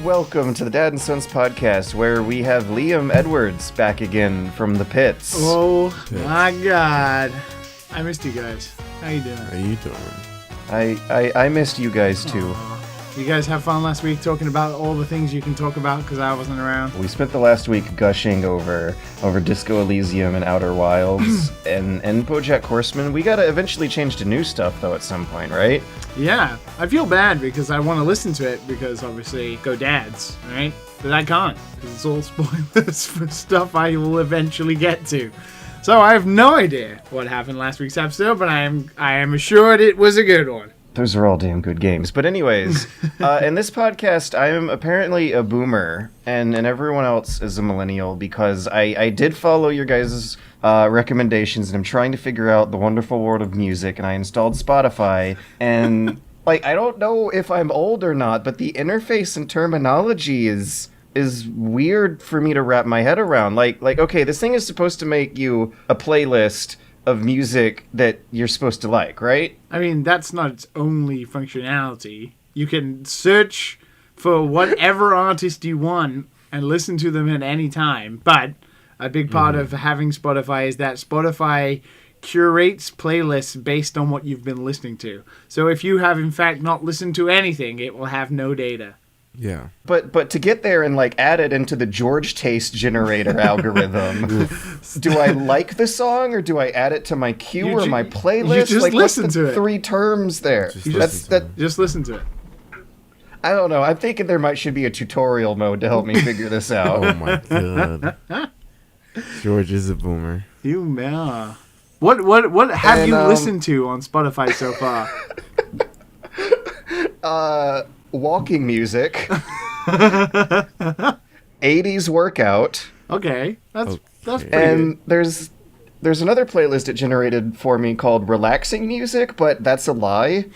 welcome to the Dad and Sons podcast, where we have Liam Edwards back again from the pits. Oh my God, I missed you guys. How you doing? How you doing? I missed you guys too. Aww. You guys have fun last week talking about all the things you can talk about because I wasn't around. We spent the last week gushing over Disco Elysium and Outer Wilds and BoJack Horseman. We gotta eventually change to new stuff though at some point, right? Yeah, I feel bad because I want to listen to it because obviously go dads, right? But I can't because it's all spoilers for stuff I will eventually get to. So I have no idea what happened last week's episode, but I am assured it was a good one. Those are all damn good games. But anyways, in this podcast, I am apparently a boomer, and everyone else is a millennial, because I did follow your guys' recommendations, and I'm trying to figure out the wonderful world of music, and I installed Spotify, and like I don't know if I'm old or not, but the interface and terminology is weird for me to wrap my head around. Like okay, this thing is supposed to make you a playlist of music that you're supposed to like, right? I mean, that's not its only functionality. You can search for whatever artist you want and listen to them at any time. But a big part of having Spotify is that Spotify curates playlists based on what you've been listening to. So if you have, in fact, not listened to anything, it will have no data. Yeah. But to get there and like add it into the George Taste Generator algorithm, do I like the song or do I add it to my queue or my playlist? You just like, listen what's to the it. three terms there? Just listen to it. I don't know. I'm thinking there should be a tutorial mode to help me figure this out. Oh my God. George is a boomer. You man. What have you listened to on Spotify so far? Walking music. 80s workout. Okay. That's pretty And good. there's another playlist it generated for me called relaxing music, but that's a lie.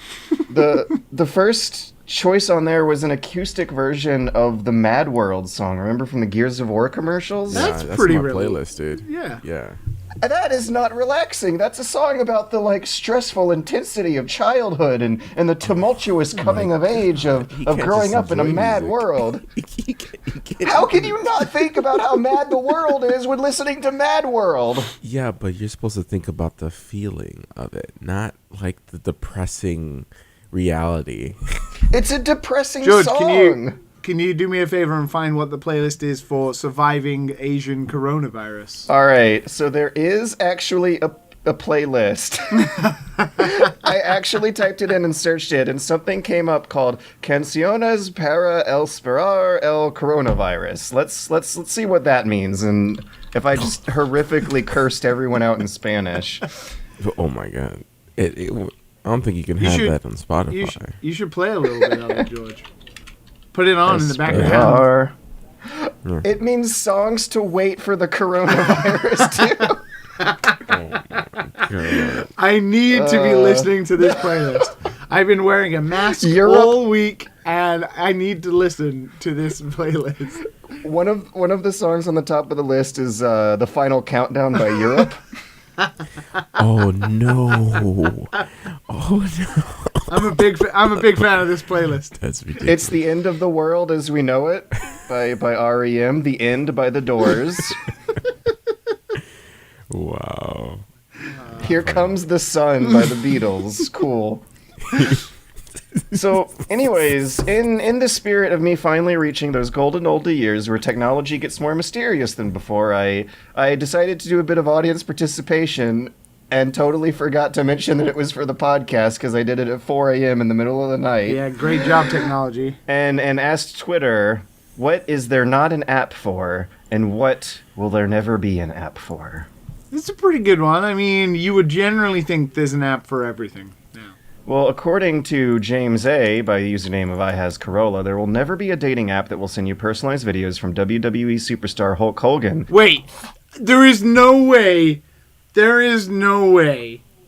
The first choice on there was an acoustic version of the Mad World song. Remember from the Gears of War commercials? That's that's pretty my really- playlist, dude. Yeah. Yeah. That is not relaxing. That's a song about the like stressful intensity of childhood and the tumultuous coming of age of growing just up in a enjoy mad music. world. You can't- How can you not think about how mad the world is when listening to Mad World? Yeah, but you're supposed to think about the feeling of it, not like the depressing reality. It's a depressing George, song. can you do me a favor and find what the playlist is for surviving Asian coronavirus? All right, so there is actually a playlist. I actually typed it in and searched it, and something came up called Canciones para el Esperar el Coronavirus. Let's see what that means, and if I just horrifically cursed everyone out in Spanish. Oh my God. I don't think you can have that on Spotify. You should play a little bit of it, George. Put it on in the background. Esperar. It means songs to wait for the coronavirus too. God. I need to be listening to this playlist. I've been wearing a mask Europe. all week, and I need to listen to this playlist. One of the songs on the top of the list is The Final Countdown by Europe. Oh no! Oh no! I'm a big fan of this playlist. That's ridiculous. It's The End of the World as We Know It by R.E.M. The End by The Doors. Wow. Here Comes the Sun by The Beatles. Cool. So, anyways, in the spirit of me finally reaching those golden older years where technology gets more mysterious than before, I decided to do a bit of audience participation and totally forgot to mention that it was for the podcast because I did it at 4 a.m. in the middle of the night. Yeah, great job, technology. And asked Twitter, what is there not an app for, and what will there never be an app for? It's a pretty good one. I mean, you would generally think there's an app for everything. Yeah. Well, according to James A., by the username of iHasCorolla, there will never be a dating app that will send you personalized videos from WWE superstar Hulk Hogan. Wait, there is no way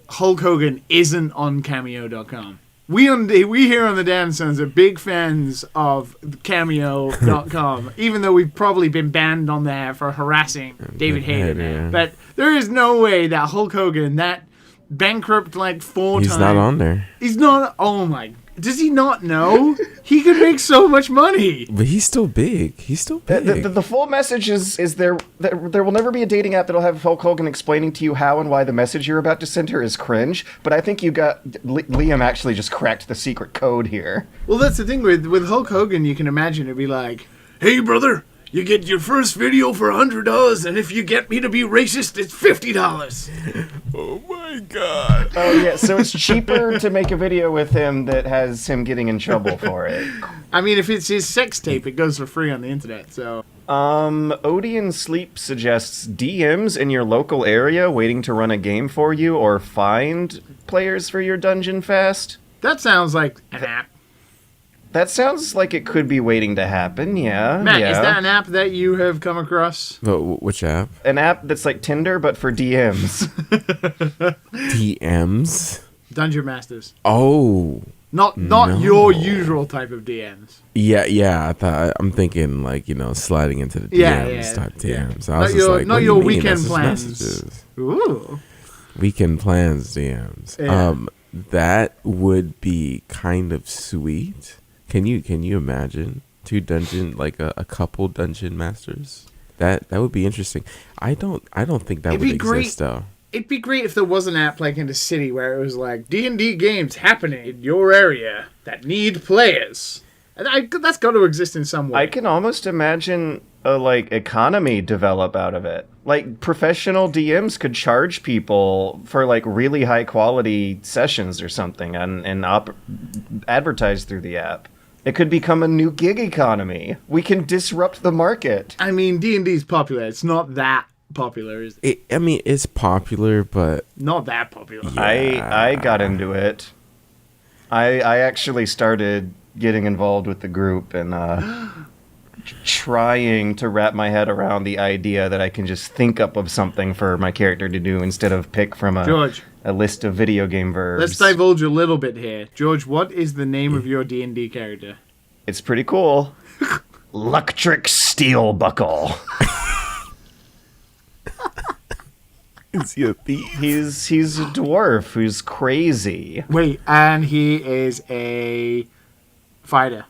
Hulk Hogan isn't on Cameo.com. We here on the Dan Sons are big fans of Cameo.com, even though we've probably been banned on there for harassing David Hayter. Yeah. But there is no way that Hulk Hogan, that bankrupt like 4 times... He's not on there. He's not... Oh my... Does he not know? He could make so much money. But he's still big. He's still big. The full message is there will never be a dating app that'll have Hulk Hogan explaining to you how and why the message you're about to send her is cringe. But I think Liam actually just cracked the secret code here. Well, that's the thing with Hulk Hogan. You can imagine it'd be like, "Hey, brother, you get your first video for $100, and if you get me to be racist, it's $50." Oh my god. Oh yeah, so it's cheaper to make a video with him that has him getting in trouble for it. I mean, if it's his sex tape, it goes for free on the internet. So, Odeon Sleep suggests DMs in your local area waiting to run a game for you or find players for your dungeon fast. that sounds like an app. That sounds like it could be waiting to happen, yeah. Matt, yeah. is that an app that you have come across? Which app? An app that's like Tinder, but for DMs. DMs? Dungeon Masters. Oh. Not No. your usual type of DMs. Yeah. I'm thinking like, sliding into the DMs Yeah. type DMs. I Not was just your- like, not what do your you mean? weekend That's just plans. messages. Ooh. Weekend plans DMs. Yeah. That would be kind of sweet. Can you imagine a couple dungeon masters? That would be interesting. I don't think that It'd would be great. exist though. It'd be great if there was an app like in the city where it was like D&D games happening in your area that need players. And that's got to exist in some way. I can almost imagine a economy develop out of it. Like professional DMs could charge people for really high quality sessions or something and advertise through the app. It could become a new gig economy. We can disrupt the market. I mean, D&D's popular. It's not that popular, is it? It's popular, but Not that popular. Yeah. I got into it. I actually started getting involved with the group and trying to wrap my head around the idea that I can just think up of something for my character to do instead of pick from George, a list of video game verbs. let's divulge a little bit here. George, what is the name of your D&D character? It's pretty cool. Luctric Steel Buckle. is he a thief? He's a dwarf who's crazy. Wait, and he is a fighter.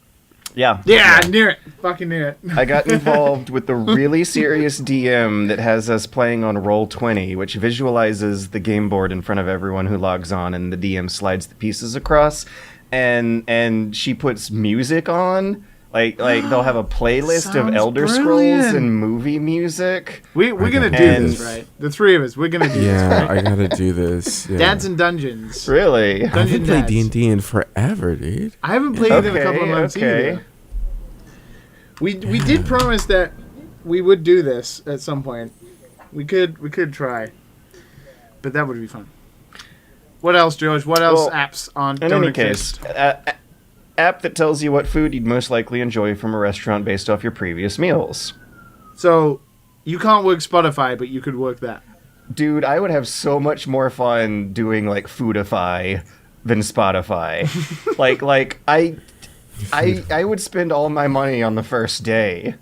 Yeah. Yeah, I knew it. Fucking knew it. I got involved with the really serious DM that has us playing on Roll20, which visualizes the game board in front of everyone who logs on, and the DM slides the pieces across, and she puts music on. Like they'll have a playlist of Sounds Elder Scrolls brilliant. and movie music. We're gonna do And- this, right? The three of us, we're gonna do Yeah, this, right? I gotta do this. Yeah. Dads and Dungeons. Really? I haven't Dungeon played Dads. D&D in forever, dude. I haven't played it in a couple of months okay. either. We did promise that we would do this at some point. We could try, but that would be fun. What else, George? What else Well, apps on? In don't any exist? case, app that tells you what food you'd most likely enjoy from a restaurant based off your previous meals. So you can't work Spotify, but you could work that. Dude, I would have so much more fun doing Foodify than Spotify. I would spend all my money on the first day.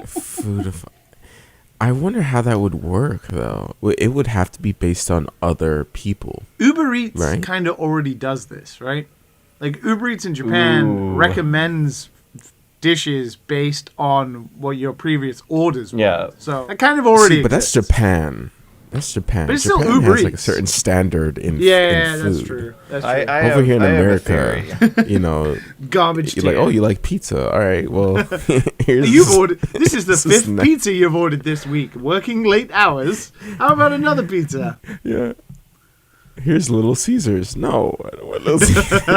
Foodify. I wonder how that would work, though. It would have to be based on other people. Uber Eats Right. kind of already does this, right? Like Uber Eats in Japan Ooh. recommends dishes based on what your previous orders were. Yeah. So that kind of already See, but that's exists. Japan. That's Japan. But it's still Japan Uber has a Eats. certain standard in Yeah, in that's food. true. That's true. I Over here in have a America, theory. Garbage. you're like, tier. oh, you like pizza? All right, well, here's You've ordered. This is the This is fifth nice. pizza you've ordered this week. Working late hours. How about another pizza? yeah. Here's Little Caesars. No, I don't want Little Caesars.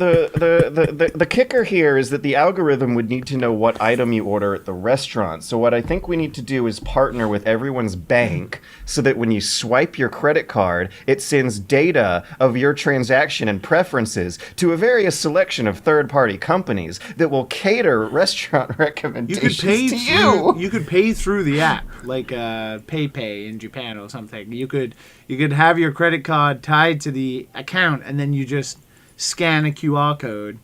The kicker here is that the algorithm would need to know what item you order at the restaurant. So what I think we need to do is partner with everyone's bank so that when you swipe your credit card, it sends data of your transaction and preferences to a various selection of third-party companies that will cater restaurant You recommendations could pay to through. you. You could pay through the app, like PayPay in Japan or something. You could have your credit card tied to the account, and then you just scan a QR code.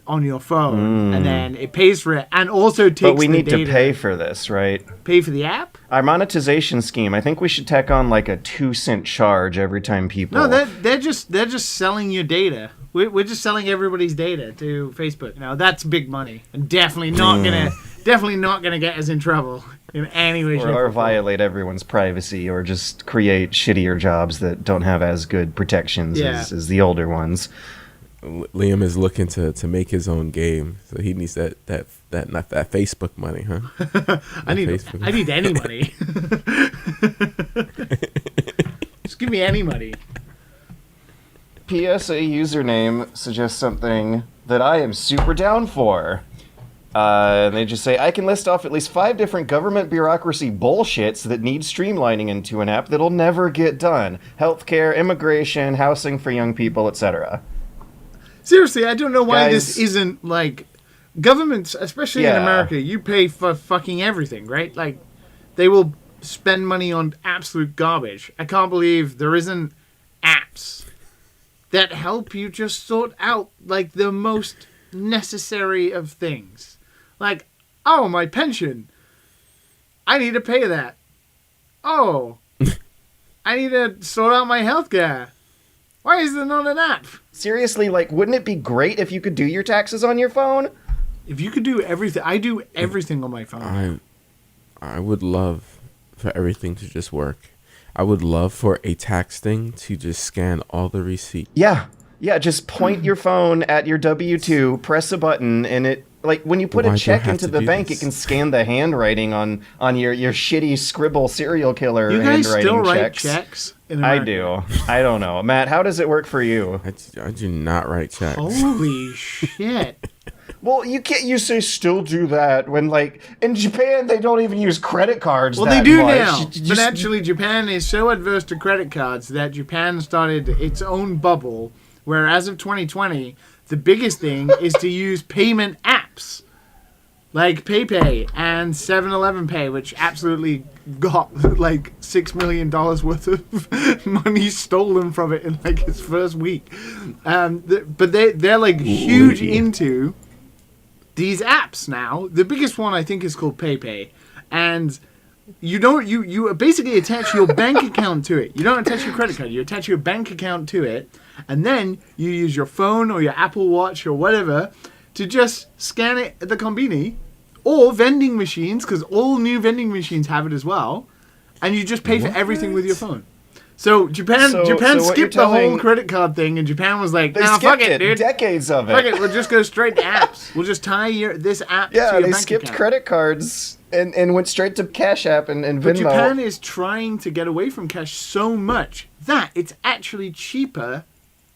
on your phone, and then it pays for it, and also takes. But we the need data. to pay for this, right? Pay for the app? Our monetization scheme. I think we should tack on like a 2-cent charge every time people. No, they're just selling your data. We're just selling everybody's data to Facebook. Now that's big money, and definitely not gonna get us in trouble in any way, shape, or or form. violate everyone's privacy, or just create shittier jobs that don't have as good protections as the older ones. Liam is looking to make his own game, so he needs that Facebook money, huh? I need any money. Just give me any money. PSA username suggests something that I am super down for. They just say, I can list off at least 5 different government bureaucracy bullshits that need streamlining into an app that'll never get done. Healthcare, immigration, housing for young people, etc. Seriously, I don't know why Guys, this isn't like governments, especially in Yeah. America. You pay for fucking everything, right? Like they will spend money on absolute garbage. I can't believe there isn't apps that help you just sort out like the most necessary of things. Like, oh, my pension. I need to pay that. Oh, I need to sort out my healthcare. Why is there not an app? Seriously, like, wouldn't it be great if you could do your taxes on your phone? If you could do everything, I do everything on my phone. I would love for everything to just work. I would love for a tax thing to just scan all the receipts. Yeah, just point your phone at your W-2, press a button, and it, like, when you put Why a do I check have into to the do bank, this? it can scan the handwriting on your shitty scribble serial killer You guys handwriting still write checks. checks in I America? do. I don't know. Matt, how does it work for you? I do not write checks. Holy shit. Well, you can't. You say still do that when, like, in Japan they don't even use credit cards. Well, that they do much. now. You But just- actually, Japan is so adverse to credit cards that Japan started its own bubble, where as of 2020, the biggest thing is to use payment apps. Like PayPay and 7-Eleven Pay, which absolutely got like $6 million worth of money stolen from it in like its first week. But they're like huge into these apps now. The biggest one I think is called PayPay, and you basically attach your bank account to it. You don't attach your credit card. You attach your bank account to it, and then you use your phone or your Apple Watch or whatever to just scan it at the konbini or vending machines, because all new vending machines have it as well, and you just pay for everything with your phone. So Japan So what skipped you're the whole telling- credit card thing, and Japan was like, They "Nah, fuck skipped it, dude. Decades of it. Fuck it, we'll just go straight to apps. We'll just tie this app to Yeah, your they bank skipped account." credit cards and went straight to Cash App and Venmo. But Japan is trying to get away from cash so much that it's actually cheaper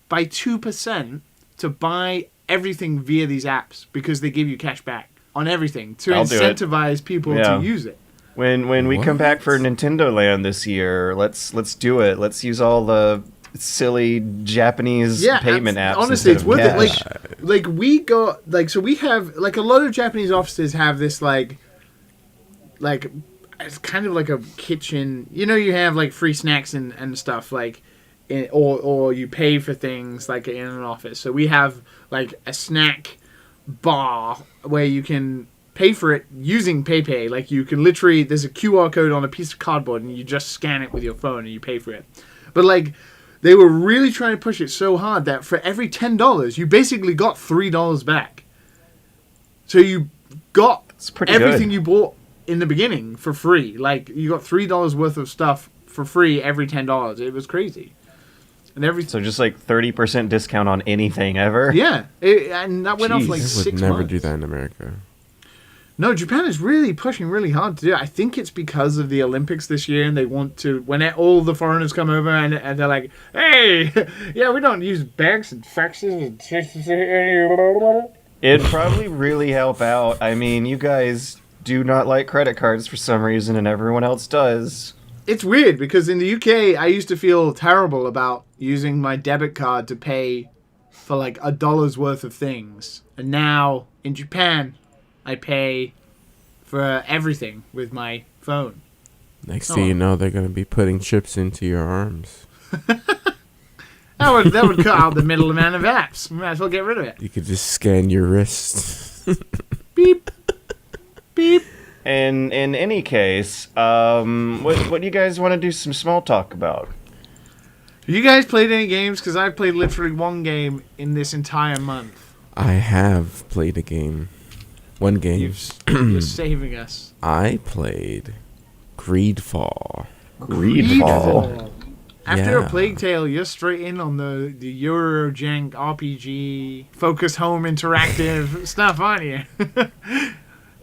by 2% to buy everything via these apps, because they give you cash back on everything to I'll do it. incentivize people Yeah. to use it. When we come back for Nintendo Land this year, let's do it. Let's use all the silly Japanese payment apps. Honestly, instead it's of worth it. cash. Like we got so we have like a lot of Japanese offices have this like it's kind of like a kitchen. You know, you have like free snacks and stuff like, or you pay for things like in an office. So we have like a snack bar where you can pay for it using PayPay. Like you can literally, there's a QR code on a piece of cardboard and you just scan it with your phone and you pay for it. But like they were really trying to push it so hard that for every $10 you basically got $3 back. So you got It's pretty everything good. you bought in the beginning for free. Like you got $3 worth of stuff for free every $10. It was crazy. And So just like 30% discount on anything ever. yeah, and that went off Jeez. like I 6 would months. never do that in America. No, Japan is really pushing really hard to do it. I think it's because of the Olympics this year, and they want to, when all the foreigners come over and they're like, hey, yeah, we don't use banks and faxes and It'd probably really help out. I mean, you guys do not like credit cards for some reason, and everyone else does. It's weird because in the UK, I used to feel terrible about using my debit card to pay for like $1 worth of things. And now in Japan, I pay for everything with my phone. Next thing you know, they're going to be putting chips into your arms. That would cut out the middle amount of apps. Might as well get rid of it. You could just scan your wrist. Beep. Beep. And in any case, what do you guys want to do some small talk about? Have you guys played any games? Because I've played literally one game in this entire month. I have played a game. One game. You're saving us. I played Greedfall. Greedfall. After Yeah. a Plague Tale, you're straight in on the Eurojank RPG, focus home interactive stuff, aren't you?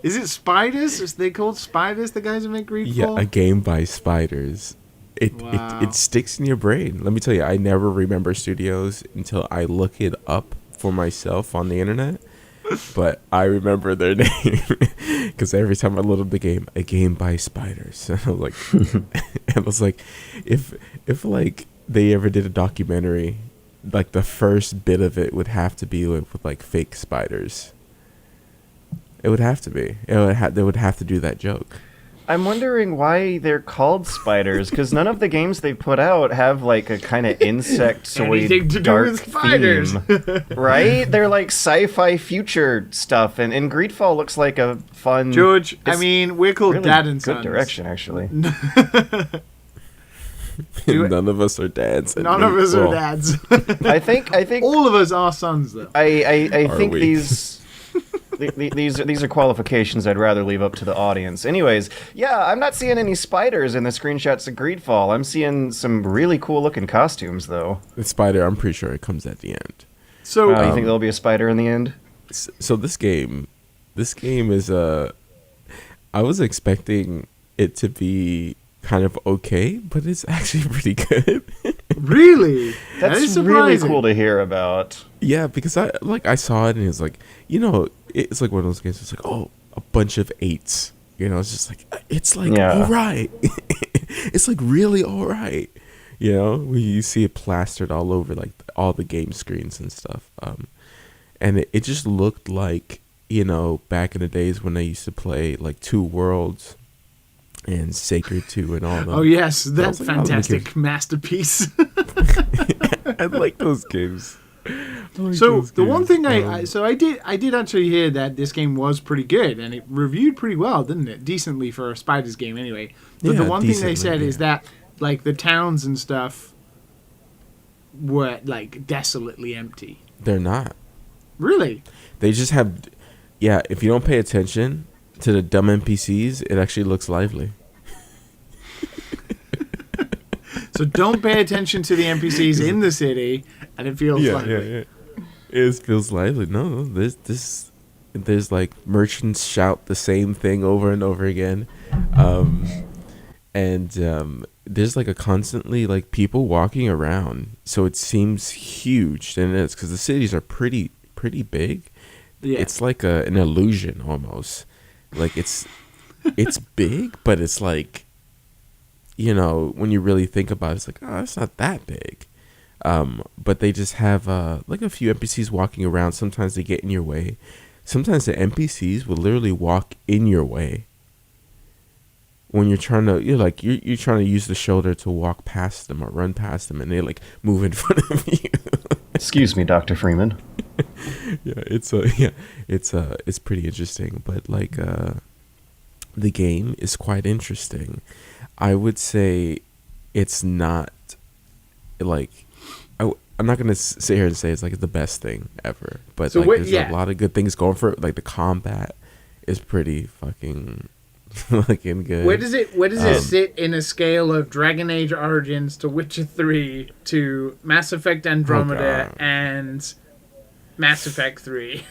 Is it Spiders? Is they called Spiders, the guys who make Greedfall? Yeah, a game by Spiders. Wow. It sticks in your brain. Let me tell you, I never remember studios until I look it up for myself on the internet. But I remember their name because every time I load up the game, a game by Spiders, and I was like, if like they ever did a documentary, like the first bit of it would have to be with like fake spiders. It would have to be. They would have to do that joke. I'm wondering why they're called spiders, because none of the games they put out have like a kind of Anything to insectoid do dark with spiders. theme, right? They're like sci-fi future stuff, and Greedfall looks like a fun. George, I it's mean, we're called really Dad and good Sons. direction, actually. None of us are dads. None of us are dads. I think All of us are sons, though. I Are think we? these are qualifications I'd rather leave up to the audience. Anyways, yeah, I'm not seeing any spiders in the screenshots of Greedfall. I'm seeing some really cool looking costumes, though. The spider, I'm pretty sure it comes at the end. So, You think there'll be a spider in the end? So this game is I was expecting it to be kind of okay, but it's actually pretty good. really? That That's is really surprising. cool to hear about. Yeah, because I saw it and it's like, it's like one of those games. It's like, oh, a bunch of 8s. It's just like Yeah. all right. It's like really all right. When you see it plastered all over like all the game screens and stuff. And it just looked like, back in the days when they used to play like Two Worlds and Sacred 2 and all that. Oh, yes, that was like, oh, let me fantastic masterpiece. I like those games. So the one thing I did actually hear that this game was pretty good and it reviewed pretty well, didn't it? Decently for a Spiders game anyway. But the Yeah, one thing they decently, said is yeah. that like the towns and stuff were like desolately empty. They're not. Really? They just have, yeah. If you don't pay attention to the dumb NPCs, it actually looks lively. So don't pay attention to the NPCs in the city and it feels like It feels lively. No, there's like merchants shout the same thing over and over again, and there's like a constantly like people walking around. So it seems huge, and it is because the cities are pretty big. Yeah. It's like an illusion almost. Like it's big, but it's like, when you really think about it, it's like, oh, it's not that big. But they just have like a few NPCs walking around. Sometimes they get in your way. Sometimes the NPCs will literally walk in your way. When you're trying to, you're trying to use the shoulder to walk past them or run past them, and they like move in front of you. Excuse me, Dr. Freeman. It's pretty interesting, but like the game is quite interesting. I would say it's not like I'm not gonna sit here and say it's like the best thing ever, but So there's a lot of good things going for it. Like the combat is pretty fucking fucking good. Where does it sit in a scale of Dragon Age Origins to Witcher 3 to Mass Effect Andromeda and Mass Effect 3?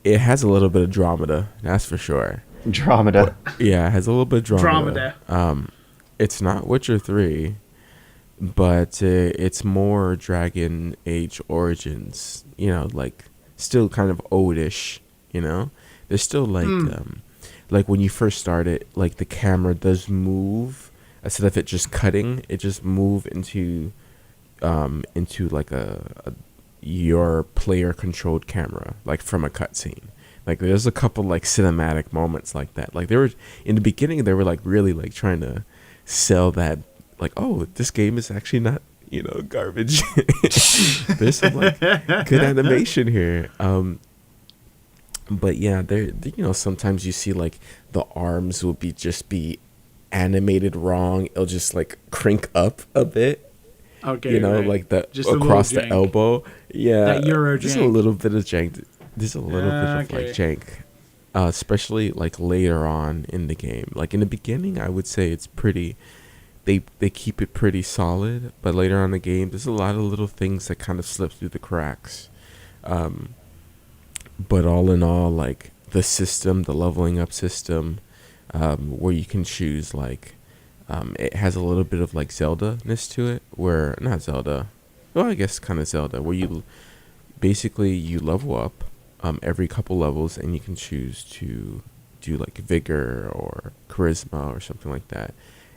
It has a little bit of Andromeda, that's for sure. Andromeda. Yeah, it has a little bit of Andromeda. Andromeda. It's not Witcher 3, but it's more Dragon Age Origins. Like still kind of oldish. There's still like when you first start it, like the camera does move instead of it just cutting. It just move into like your player controlled camera, like from a cutscene. Like there's a couple like cinematic moments like that. Like they were in the beginning, they were like really like trying to sell that, like, oh, this game is actually not, garbage. There's some like good animation here. But yeah, there sometimes you see like the arms will be animated wrong. It'll just like crank up a bit. Okay, right. Like the Just a across little the jank. elbow. Yeah, That Euro just jank. a little bit of jank. There's a little bit of like Okay. jank, especially like later on in the game. Like in the beginning, I would say it's pretty. They keep it pretty solid, but later on in the game, there's a lot of little things that kind of slip through the cracks. But all in all, like the system, the leveling up system, where you can choose like. It has a little bit of like Zelda-ness to it, where not Zelda, well I guess kind of Zelda, where you basically you level up every couple levels, and you can choose to do like vigor or charisma or something like that.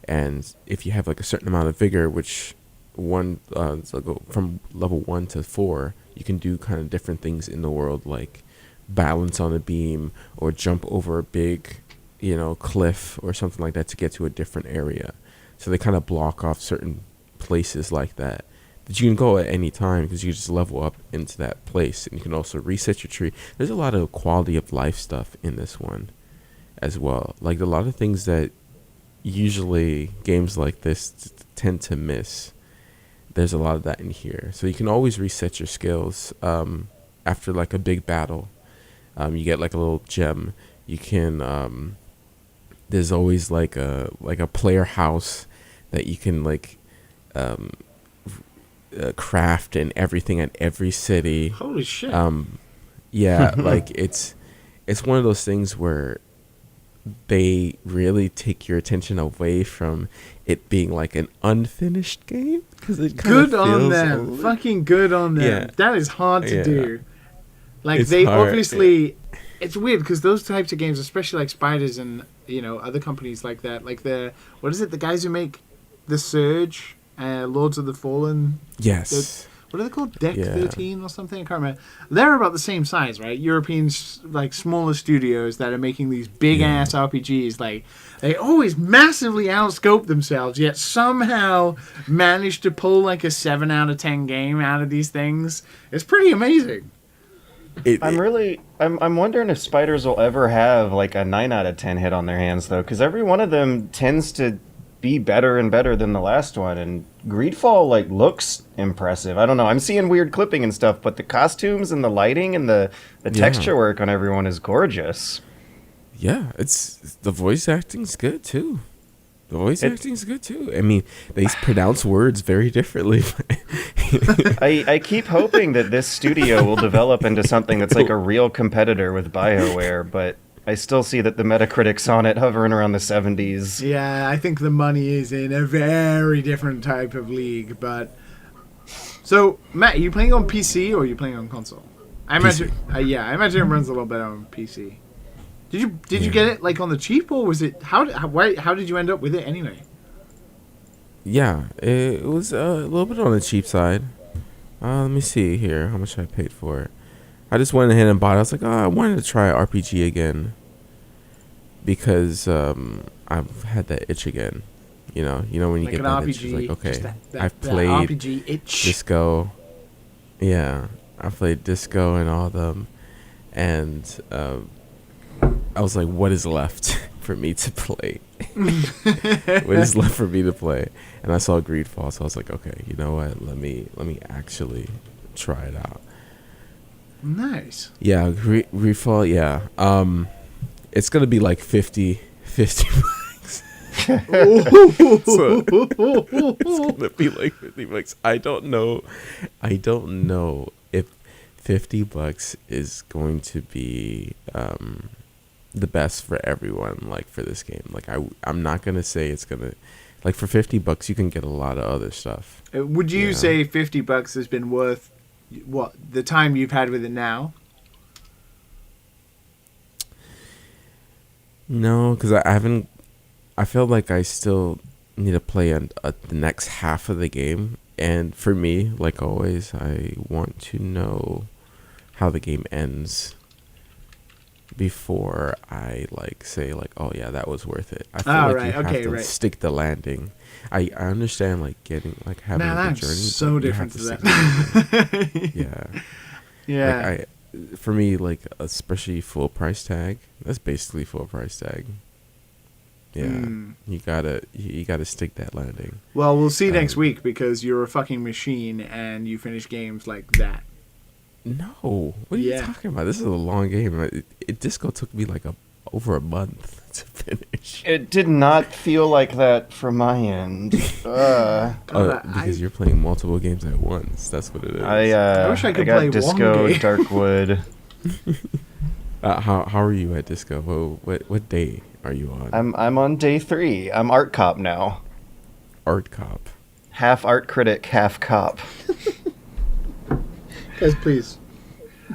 And if you have like a certain amount of vigor, which so go from level 1 to 4, you can do kind of different things in the world, like balance on a beam or jump over a big cliff or something like that to get to a different area. So they kind of block off certain places like that you can go at any time, because you just level up into that place, and you can also reset your tree. There's a lot of quality of life stuff in this one as well, like a lot of things that usually games like this tend to miss. There's a lot of that in here, so you can always reset your skills after like a big battle. You get like a little gem. You can there's always like a player house that you can like craft and everything at every city. Holy shit. Yeah, like it's one of those things where they really take your attention away from it being like an unfinished game, because it kind Good of on them. Fucking good on them. Yeah. That is hard to Yeah. do. Like It's they hard, obviously, it's weird because those types of games, especially like Spiders and other companies like that, like the guys who make The Surge, Lords of the Fallen. Yes. What are they called? Deck Yeah. 13 or something? I can't remember. They're about the same size, right? European, like, smaller studios that are making these big-ass RPGs. Like, they always massively outscope themselves, yet somehow manage to pull, like, a 7 out of 10 game out of these things. It's pretty amazing. I'm wondering if Spiders will ever have like a 9 out of 10 hit on their hands, though, because every one of them tends to be better and better than the last one, and Greedfall like looks impressive. I don't know, I'm seeing weird clipping and stuff, but the costumes and the lighting and the texture work on everyone is gorgeous. Yeah, it's the voice acting's good too. I mean, they pronounce words very differently. I keep hoping that this studio will develop into something that's like a real competitor with BioWare, but I still see that the Metacritic's on it hovering around the 70s. Yeah, I think the money is in a very different type of league, but... So, Matt, are you playing on PC or are you playing on console? I imagine, I imagine it runs a little better on PC. Did you get it like on the cheap, or was it how did you end up with it anyway? Yeah, it was a little bit on the cheap side. Let me see here how much I paid for it. I just went ahead and bought it. I was like, I wanted to try RPG again, because I've had that itch again. You know when you Like get an that RPG, itch, it's like, okay, that I've played RPG itch. Disco. Yeah, I played Disco and all of them, and I was like, what is left for me to play? What is left for me to play? And I saw Greedfall, so I was like, okay, you know what? Let me actually try it out. Nice. Yeah, Greedfall. Yeah, it's gonna be like 50 bucks. So it's gonna be like 50 bucks. I don't know if 50 bucks is going to be the best for everyone, like for this game. Like I'm not gonna say it's gonna, like, for 50 bucks you can get a lot of other stuff. Would you say 50 bucks has been worth what the time you've had with it now? No, because I feel like I still need to play the next half of the game, and for me, like always, I want to know how the game ends before I like say like, oh yeah, that was worth it. I feel Ah, like right, you have okay, to right. stick the landing. I understand like getting like having Man, a I'm good journey. so but you have different to stick the landing. that. Yeah. Yeah. Like for me, like especially full price tag. That's basically full price tag. Yeah, you gotta stick that landing. Well, we'll see next week because you're a fucking machine and you finish games like that. No, what are you talking about? This is a long game. Disco took me like over a month to finish. It did not feel like that from my end. Because you're playing multiple games at once. That's what it is. I wish I could got play Disco, one game. Darkwood. How are you at Disco? What day are you on? I'm on day 3. I'm art cop now. Art cop. Half art critic, half cop. Guys, please.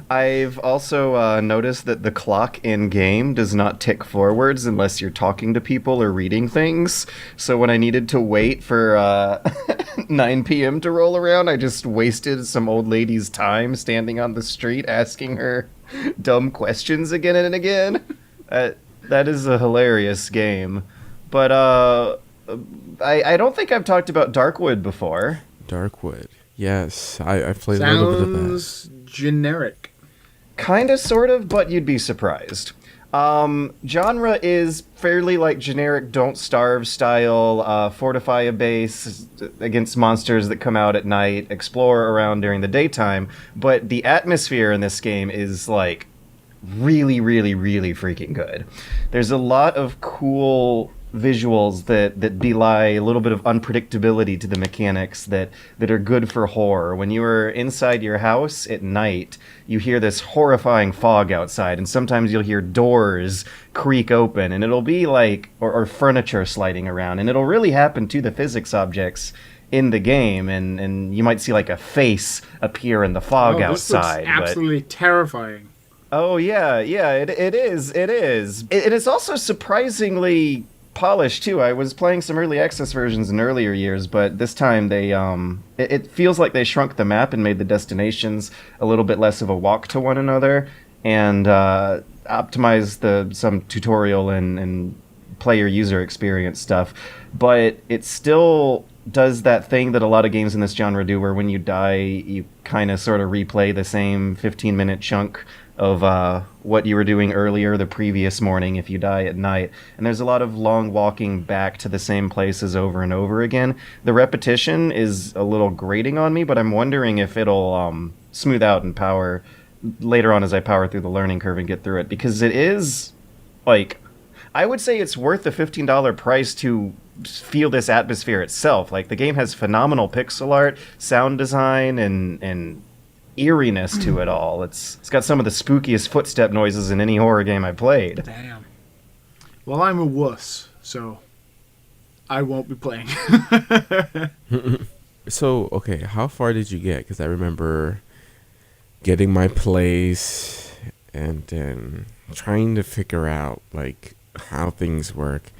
I've also noticed that the clock in game does not tick forwards unless you're talking to people or reading things. So when I needed to wait for 9 p.m. to roll around, I just wasted some old lady's time standing on the street asking her dumb questions again and again. That is a hilarious game. But I don't think I've talked about Darkwood before. Darkwood. Yes, I've played a little bit of that. Sounds generic. Kinda, sort of, but you'd be surprised. Genre is fairly like generic Don't Starve style, fortify a base against monsters that come out at night, explore around during the daytime, but the atmosphere in this game is like really, really, really freaking good. There's a lot of cool visuals that belie a little bit of unpredictability to the mechanics that are good for horror. When you are inside your house at night, you hear this horrifying fog outside, and sometimes you'll hear doors creak open, and it'll be like, or furniture sliding around, and it'll really happen to the physics objects in the game, and you might see like a face appear in the fog outside. This looks absolutely terrifying. Oh yeah, it is. It is also surprisingly polished too. I was playing some early access versions in earlier years, but this time they it feels like they shrunk the map and made the destinations a little bit less of a walk to one another, and optimized some tutorial and player user experience stuff. But it still does that thing that a lot of games in this genre do, where when you die, you kind of sort of replay the same 15-minute chunk of what you were doing earlier the previous morning if you die at night. And there's a lot of long walking back to the same places over and over again. The repetition is a little grating on me, but I'm wondering if it'll smooth out and power later on as I power through the learning curve and get through it. Because it is, like, I would say it's worth the $15 price to feel this atmosphere itself. Like, the game has phenomenal pixel art, sound design, and eeriness to it all. It's got some of the spookiest footstep noises in any horror game I played. Damn. Well, I'm a wuss, so I won't be playing. So, okay, how far did you get? Because I remember getting my place and then trying to figure out like how things work.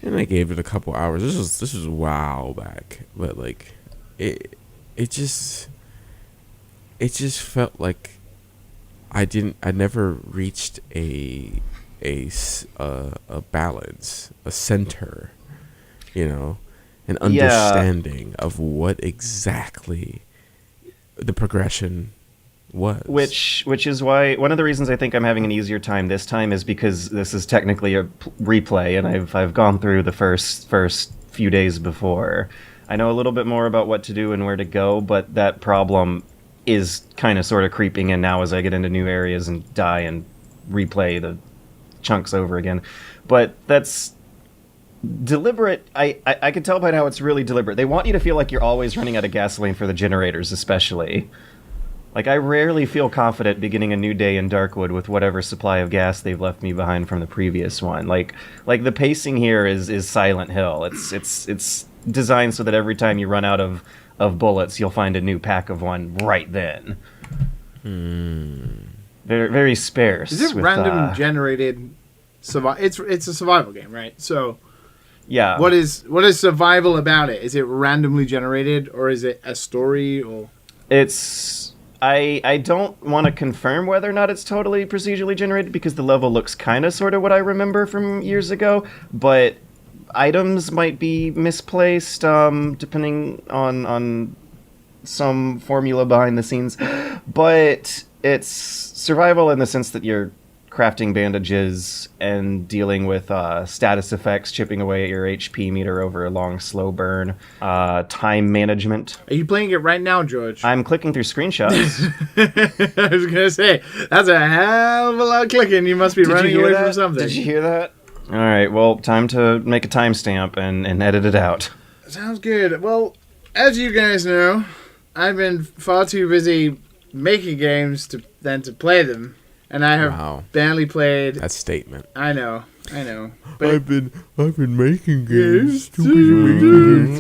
And I gave it a couple hours. This was a while back, but like it just felt like I never reached a balance, a center, an understanding of what exactly the progression was. Which is why one of the reasons I think I'm having an easier time this time is because this is technically a replay, and I've gone through the first few days before. I know a little bit more about what to do and where to go, but that problem is kind of sort of creeping in now as I get into new areas and die and replay the chunks over again. But that's deliberate. I can tell by now it's really deliberate. They want you to feel like you're always running out of gasoline for the generators, especially. Like, I rarely feel confident beginning a new day in Darkwood with whatever supply of gas they've left me behind from the previous one. Like the pacing here is Silent Hill. It's designed so that every time you run out of bullets, you'll find a new pack of one right then. Very, very sparse. Is it random generated survival? It's a survival game, right? So yeah. What is survival about it? Is it randomly generated, or is it a story? Or I don't want to confirm whether or not it's totally procedurally generated because the level looks kind of sort of what I remember from years ago, but items might be misplaced depending on some formula behind the scenes. But it's survival in the sense that you're crafting bandages and dealing with status effects, chipping away at your HP meter over a long, slow burn, time management. Are you playing it right now, George? I'm clicking through screenshots. I was going to say, that's a hell of a lot of clicking. You must be running away from something. Did you hear that? All right, well, time to make a timestamp and edit it out. Sounds good. Well, as you guys know, I've been far too busy making games than to play them. And I have barely played. That statement. I know. But I've been making games. And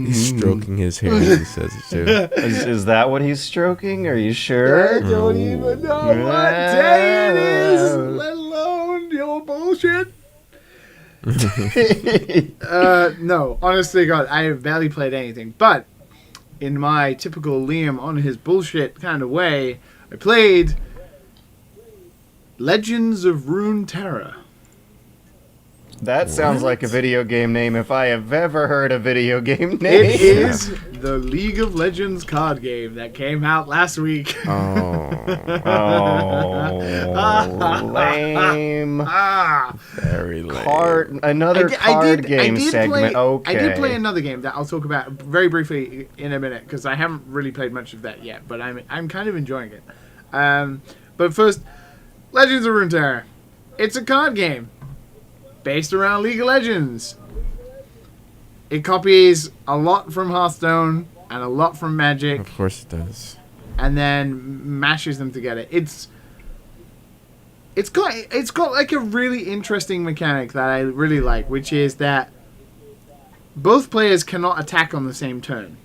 he's stroking his hair. He says it too. Is that what he's stroking? Are you sure? I don't even know what day it is, let alone your bullshit. No, honestly, God, I have barely played anything. But in my typical Liam on his bullshit kind of way, I played Legends of Runeterra. That sounds like a video game name if I have ever heard a video game name. It is the League of Legends card game that came out last week. Lame. Very lame. Another card game segment. Okay. I did play another game that I'll talk about very briefly in a minute because I haven't really played much of that yet, but I'm kind of enjoying it. But first, Legends of Runeterra. It's a card game based around League of Legends. It copies a lot from Hearthstone and a lot from Magic. Of course it does. And then mashes them together. It's got like a really interesting mechanic that I really like, which is that both players cannot attack on the same turn.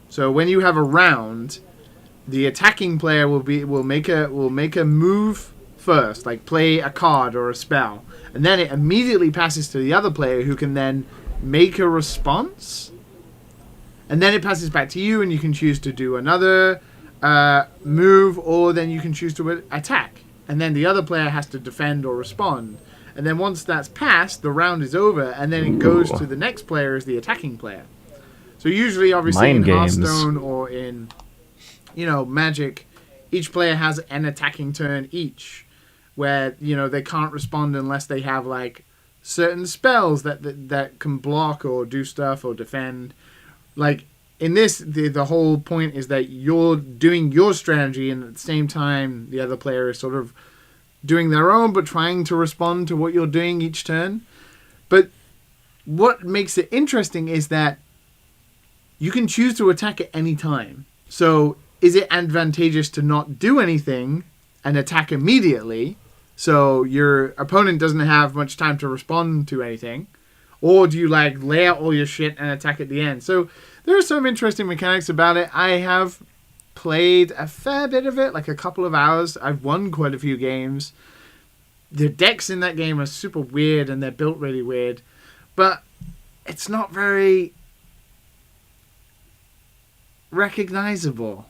So when you have a round, the attacking player will make a move first, like play a card or a spell, and then it immediately passes to the other player who can then make a response, and then it passes back to you, and you can choose to do another move, or then you can choose to attack, and then the other player has to defend or respond, and then once that's passed, the round is over, and then it goes to the next player as the attacking player. So usually, obviously, in Hearthstone or in Magic, each player has an attacking turn each, where they can't respond unless they have like certain spells that can block or do stuff or defend. Like in this, the whole point is that you're doing your strategy, and at the same time, the other player is sort of doing their own, but trying to respond to what you're doing each turn. But what makes it interesting is that you can choose to attack at any time. So is it advantageous to not do anything and attack immediately, so your opponent doesn't have much time to respond to anything? Or do you lay out all your shit and attack at the end? So there are some interesting mechanics about it. I have played a fair bit of it, like a couple of hours. I've won quite a few games. The decks in that game are super weird and they're built really weird. But it's not very recognizable.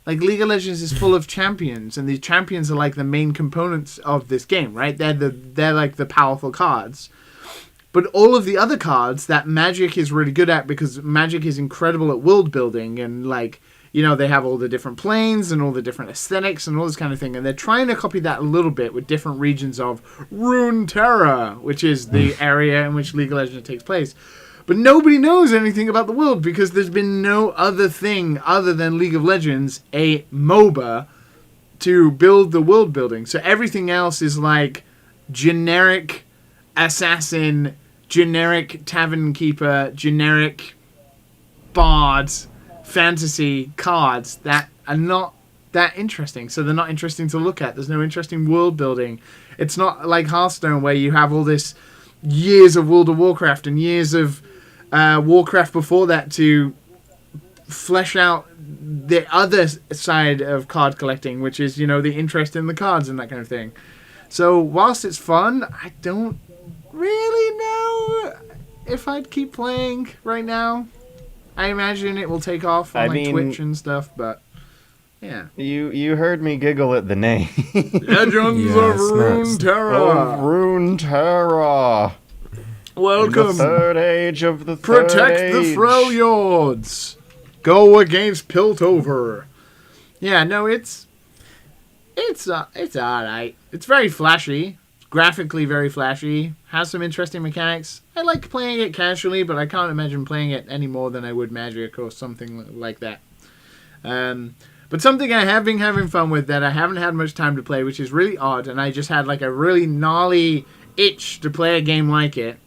Like, League of Legends is full of champions, and the champions are like the main components of this game, right? They're like the powerful cards. But all of the other cards that Magic is really good at, because Magic is incredible at world building, and they have all the different planes and all the different aesthetics and all this kind of thing, and they're trying to copy that a little bit with different regions of Runeterra, which is the area in which League of Legends takes place. But nobody knows anything about the world because there's been no other thing other than League of Legends, a MOBA, to build the world building. So everything else is like generic assassin, generic tavern keeper, generic bard, fantasy cards that are not that interesting. So they're not interesting to look at. There's no interesting world building. It's not like Hearthstone where you have all this years of World of Warcraft and years of Warcraft before that to flesh out the other side of card collecting, which is, the interest in the cards and that kind of thing. So whilst it's fun, I don't really know if I'd keep playing right now. I imagine it will take off on Twitch and stuff, but yeah. You heard me giggle at the name. Legends of Runeterra. Runeterra. Welcome. The third age of the third Protect age. the Freljords. Go against Piltover. Yeah, no, it's alright. It's very flashy. Graphically very flashy. Has some interesting mechanics. I like playing it casually, but I can't imagine playing it any more than I would Magic or something like that. But something I have been having fun with that I haven't had much time to play, which is really odd, and I just had like a really gnarly itch to play a game like it,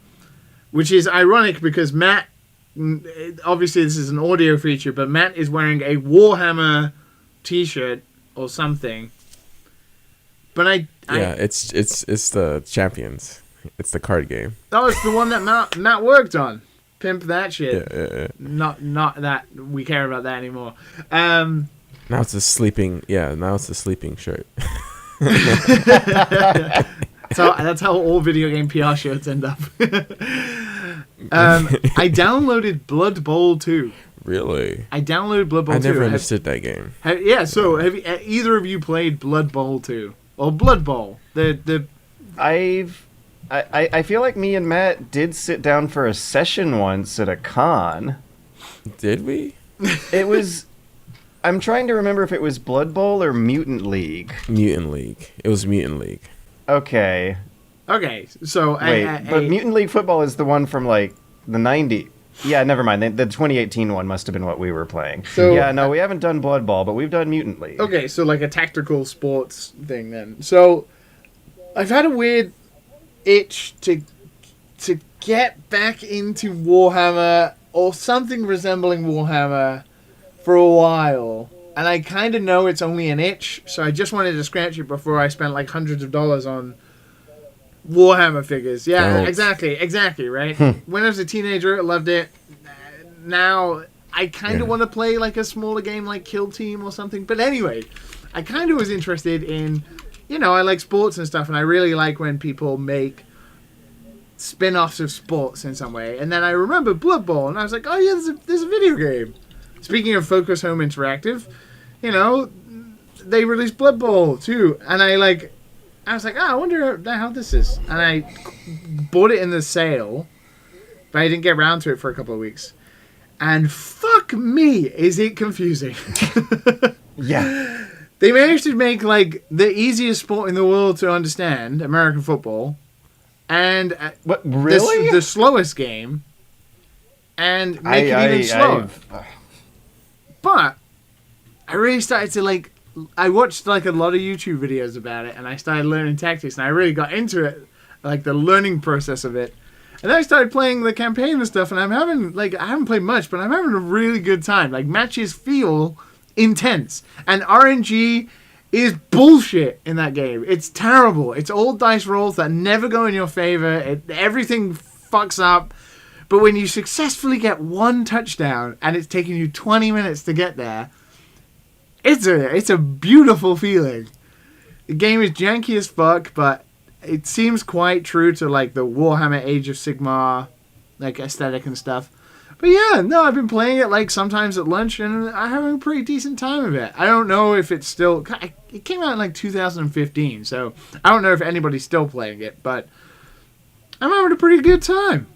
which is ironic because Matt, obviously this is an audio feature, but Matt is wearing a Warhammer t-shirt or something. But it's the Champions. It's the card game. Oh, it's the one that Matt worked on. Pimp that shit. Yeah. Not that we care about that anymore. Now it's a sleeping shirt. That's how all video game PR shirts end up. I downloaded Blood Bowl 2. Really? I downloaded Blood Bowl 2. I never understood that game. So have either of you played Blood Bowl 2? Or Blood Bowl? I feel like me and Matt did sit down for a session once at a con. Did we? It was... I'm trying to remember if it was Blood Bowl or Mutant League. Mutant League. It was Mutant League. Okay, so... but Mutant League Football is the one from, like, the 90s. Yeah, never mind. The 2018 one must have been what we were playing. So, yeah, no, we haven't done Blood Bowl, but we've done Mutant League. Okay, so like a tactical sports thing then. So, I've had a weird itch to get back into Warhammer or something resembling Warhammer for a while. And I kind of know it's only an itch, so I just wanted to scratch it before I spent like hundreds of dollars on Warhammer figures. Yeah, Don't. exactly, right? When I was a teenager, I loved it. Now, I kind of want to play like a smaller game like Kill Team or something. But anyway, I kind of was interested in, I like sports and stuff, and I really like when people make spin-offs of sports in some way. And then I remember Blood Bowl, and I was like, oh yeah, there's a video game. Speaking of Focus Home Interactive, they released Blood Bowl too, and I was like, I wonder how this is. And I bought it in the sale, but I didn't get around to it for a couple of weeks. And fuck me, is it confusing. Yeah. They managed to make, like, the easiest sport in the world to understand, American football, and What, really? the slowest game, and make it even slower. But I really started to, like, I watched like a lot of YouTube videos about it, and I started learning tactics, and I really got into it, like the learning process of it. And then I started playing the campaign and stuff, and I haven't played much, but I'm having a really good time. Like, matches feel intense, and RNG is bullshit in that game. It's terrible. It's all dice rolls that never go in your favor. Everything fucks up. But when you successfully get one touchdown, and it's taking you 20 minutes to get there, it's a beautiful feeling. The game is janky as fuck, but it seems quite true to like the Warhammer Age of Sigmar like aesthetic and stuff. But yeah, no, I've been playing it like sometimes at lunch, and I'm having a pretty decent time of it. I don't know if it's still... It came out in like 2015, so I don't know if anybody's still playing it, but I'm having a pretty good time.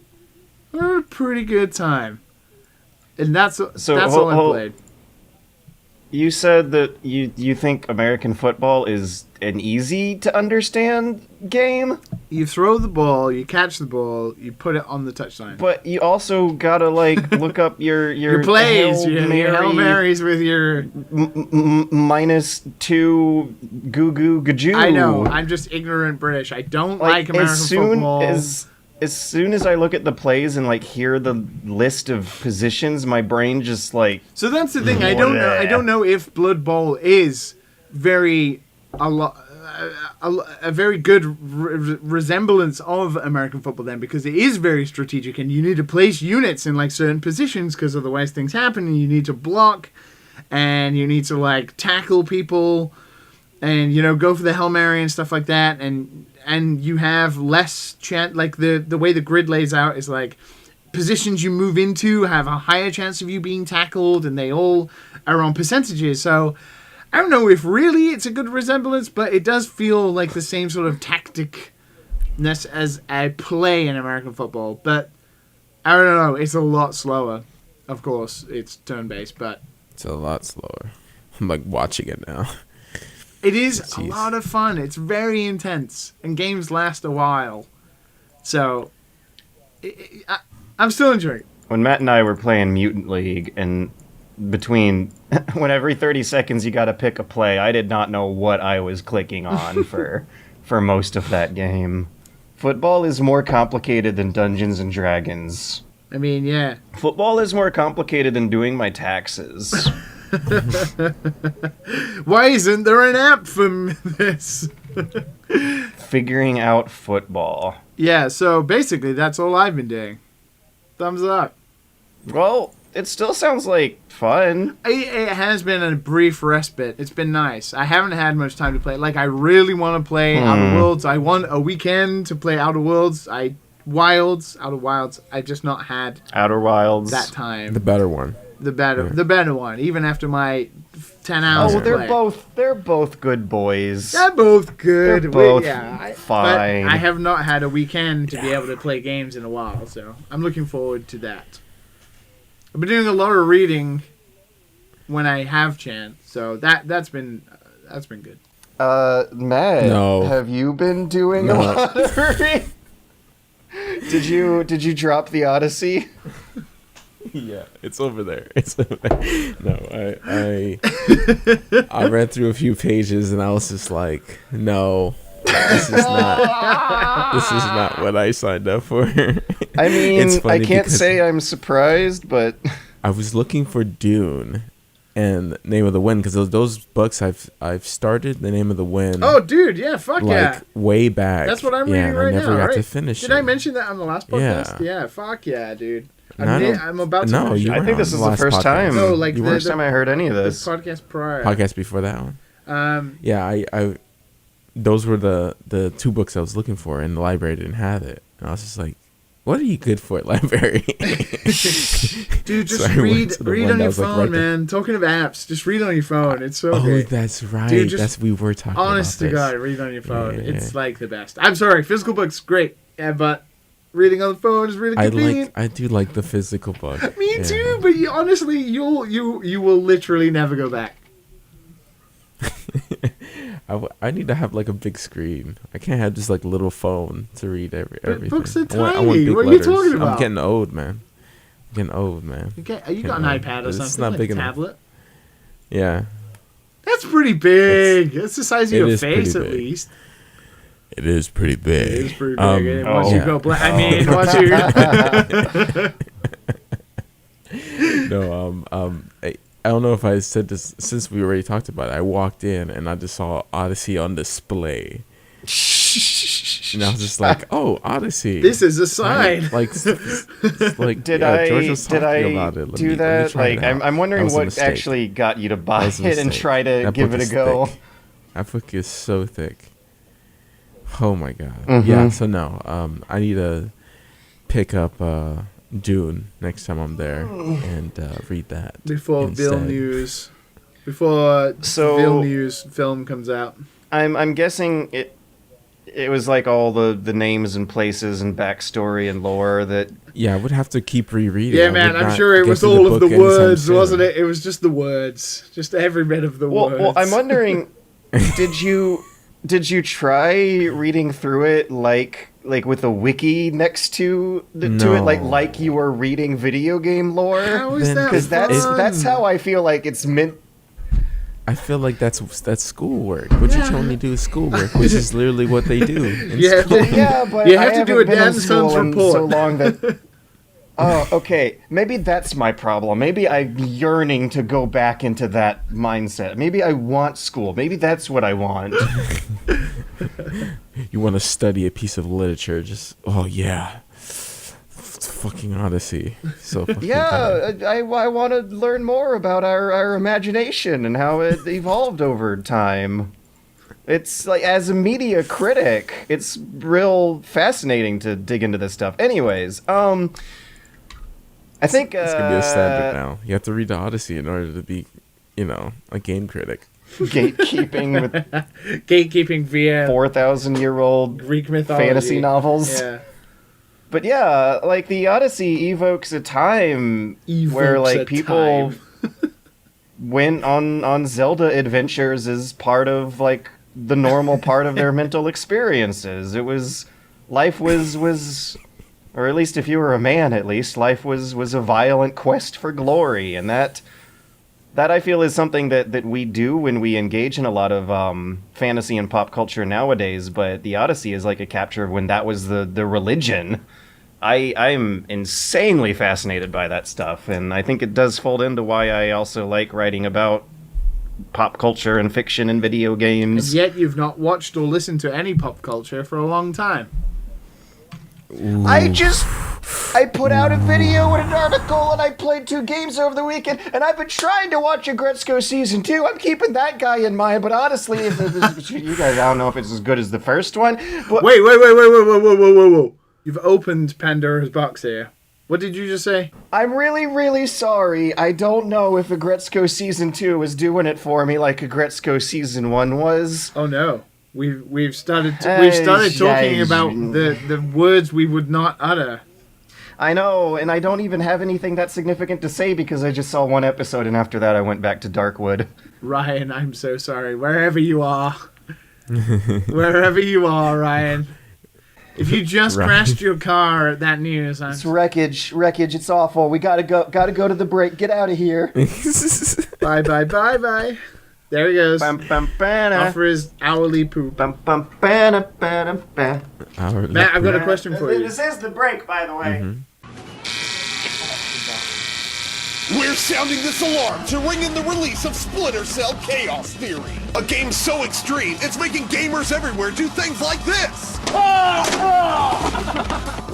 And that's all I played. You said that you think American football is an easy to understand game? You throw the ball, you catch the ball, you put it on the touchline. But you also gotta like look up your plays, Hail your Hail Marys with your -2 goo goo gajoo. I know, I'm just ignorant British. I don't like American football. As soon as I look at the plays and like hear the list of positions, my brain just like... So that's the thing. I don't know if Blood Bowl is a very good resemblance of American football then, because it is very strategic, and you need to place units in like certain positions because otherwise things happen, and you need to block, and you need to like tackle people, and go for the Hail Mary and stuff like that, and you have less chance. Like the way the grid lays out is like positions you move into have a higher chance of you being tackled, and they all are on percentages. So I don't know if really it's a good resemblance, but it does feel like the same sort of tacticness as I play in American football. But I don't know, it's a lot slower. Of course, it's turn-based, but It's a lot slower. I'm like watching it now. it is Jeez. a lot of fun. It's very intense, and games last a while. So I'm still enjoying it. When Matt and I were playing Mutant League, and between when every 30 seconds you got to pick a play, I did not know what I was clicking on for most of that game. Football is more complicated than Dungeons and Dragons. I mean, yeah. Football is more complicated than doing my taxes. Why isn't there an app for this? Figuring out football. Yeah, so basically that's all I've been doing. Thumbs up. Well, it still sounds like fun. It has been a brief respite. It's been nice. I haven't had much time to play. Like, I really want to play Outer Worlds. I want a weekend to play Outer Worlds. Outer Wilds. I've just not had Outer Wilds. that time. The better one. The better one. Even after my 10 hours Oh, of they're play. they're both good boys. They're both good. They're both But fine. I have not had a weekend to be able to play games in a while, so I'm looking forward to that. I've been doing a lot of reading when I have chance, so that's been good. Matt, No. have you been doing a No. lot of reading? Did you drop the Odyssey? Yeah, it's over there. It's over there. No, I read through a few pages and I was just like, no, this is not what I signed up for. I mean, It's funny I can't because say I'm surprised, but I was looking for Dune and Name of the Wind because those books I've started the Name of the Wind. Oh, dude, yeah, fuck yeah. Way back. That's what I'm yeah, reading and right I never now, got right? to finish Did it. I mention that on the last podcast? Yeah. Yeah, fuck yeah, dude. No, I don't- I'm about to no, finish you it. I weren't think this on is the last first podcast. time. No, like the the- first time I heard any of The this. podcast prior. Podcast before that one. Yeah, I those were the two books I was looking for, and the library didn't have it. And I was just like, "What are you good for at library?" Dude, just So I went read to the read one on that your was, like, phone, right there. man. Talking of apps, just read on your phone. It's so Oh, great. that's right. Dude, just we were talking Honest about to this. God, read on your phone. Yeah, It's yeah. like the best. I'm sorry, physical books, great. Yeah, but reading on the phone is really convenient. I do like the physical book. Me Yeah. too, but honestly, you will literally never go back. I need to have like a big screen. I can't have just like a little phone to read everything. books are I want tiny. big What are you letters. talking about? I'm getting old, man. You got an iPad or It's something, not like big a enough. tablet. Yeah, That's pretty big. That's the size of it your is face, pretty at big. least. it is pretty big. It is pretty big. And once oh. you go black, I mean, once you. No, I don't know if I said this since we already talked about it. I walked in and I just saw Odyssey on display, and I was just like, "Oh, Odyssey! This is a sign. Right? Like Did George was I talking about it. Let do me that? try it Like, out. I'm That wondering was a what mistake. actually got you to buy That was a it and mistake. try to That give book it a is go. thick. That book is so thick. Oh my god! Mhm. Yeah. So no, I need to pick up Dune next time I'm there and read that Before instead. Villeneuve's film comes out. I'm guessing it was like all the names and places and backstory and lore that. Yeah, I would have to keep rereading. Yeah, I man, would I'm not sure it get was through all of book the anytime words, soon. wasn't it? It was just the words, just every bit of the words. Well, I'm wondering, did you try reading through it like with a wiki next to it, No. like you were reading video game lore? How is Then- that Because fun? that's how I feel like it's meant. I feel like that's schoolwork. What you told me to do is schoolwork, which is literally what they do. In Yeah, school. Yeah, but You have I to do haven't a been in Dad and Sons school in report. so long that. Oh, okay. Maybe that's my problem. Maybe I'm yearning to go back into that mindset. Maybe I want school. Maybe that's what I want. You want to study a piece of literature? Just yeah, fucking Odyssey. So fucking Yeah, bad. I want to learn more about our imagination and how it evolved over time. It's like, as a media critic, it's real fascinating to dig into this stuff. Anyways, I think It's gonna be a standard now. You have to read the Odyssey in order to be, a game critic. gatekeeping with Gatekeeping via 4,000-year-old Greek mythology. fantasy novels. Yeah. But yeah, like the Odyssey evokes a time where like people went on Zelda adventures as part of like the normal part of their mental experiences. Life was or at least if you were a man, at least life was a violent quest for glory, and that I feel is something that we do when we engage in a lot of fantasy and pop culture nowadays. But the Odyssey is like a capture of when that was the religion. I'm insanely fascinated by that stuff, and I think it does fold into why I also like writing about pop culture and fiction and video games. And yet you've not watched or listened to any pop culture for a long time. Ooh. I put out a video and an article, and I played 2 games over the weekend, and I've been trying to watch Agretzko Season 2. I'm keeping that guy in mind, but honestly, you guys, I don't know if it's as good as the first one. But Wait, whoa. You've opened Pandora's box here. What did you just say? I'm really, really sorry. I don't know if Agretzko Season 2 is doing it for me like Agretzko Season 1 was. Oh no. We've started talking about the words we would not utter. I know, and I don't even have anything that significant to say because I just saw 1 episode, and after that I went back to Darkwood. Ryan, I'm so sorry. Wherever you are. Wherever you are, Ryan. If you just crashed your car at that news, It's wreckage. It's awful. We gotta go to the break. Get out of here. Bye. There he goes. Off for his hourly poop. Matt, I've got a question for you. This is the break, by the way. Mm-hmm. We're sounding this alarm to ring in the release of Splinter Cell Chaos Theory. A game so extreme, it's making gamers everywhere do things like this.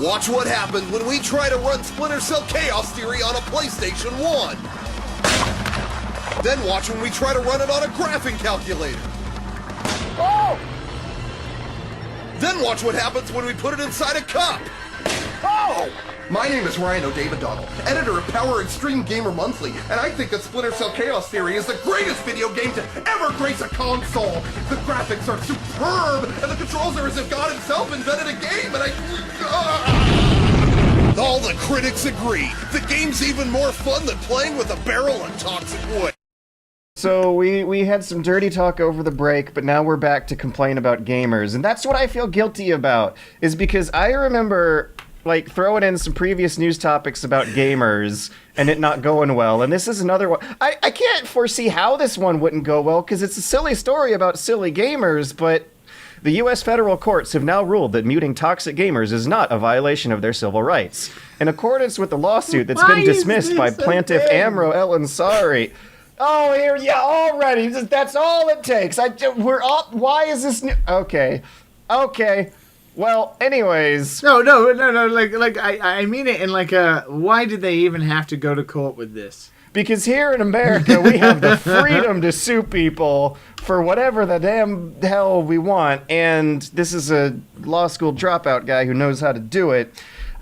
Watch what happens when we try to run Splinter Cell Chaos Theory on a PlayStation 1. Then watch when we try to run it on a graphing calculator. Oh! Then watch what happens when we put it inside a cup. Oh! My name is Ryan O'David Donald, editor of Power Extreme Gamer Monthly, and I think that Splinter Cell Chaos Theory is the greatest video game to ever grace a console. The graphics are superb, and the controls are as if God himself invented a game, and All the critics agree. The game's even more fun than playing with a barrel of toxic wood. So we had some dirty talk over the break, but now we're back to complain about gamers, and that's what I feel guilty about, is because I remember like throwing in some previous news topics about gamers and it not going well, and this is another one. I can't foresee how this one wouldn't go well, because it's a silly story about silly gamers, but the U.S. federal courts have now ruled that muting toxic gamers is not a violation of their civil rights. In accordance with the lawsuit that's been dismissed by plaintiff Amro El Ansari. Oh, here, yeah, already. That's all it takes. We're up. Why is this new? Okay. Well, anyways. No. Like I mean it in like a. Why did they even have to go to court with this? Because here in America, we have the freedom to sue people for whatever the damn hell we want, and this is a law school dropout guy who knows how to do it.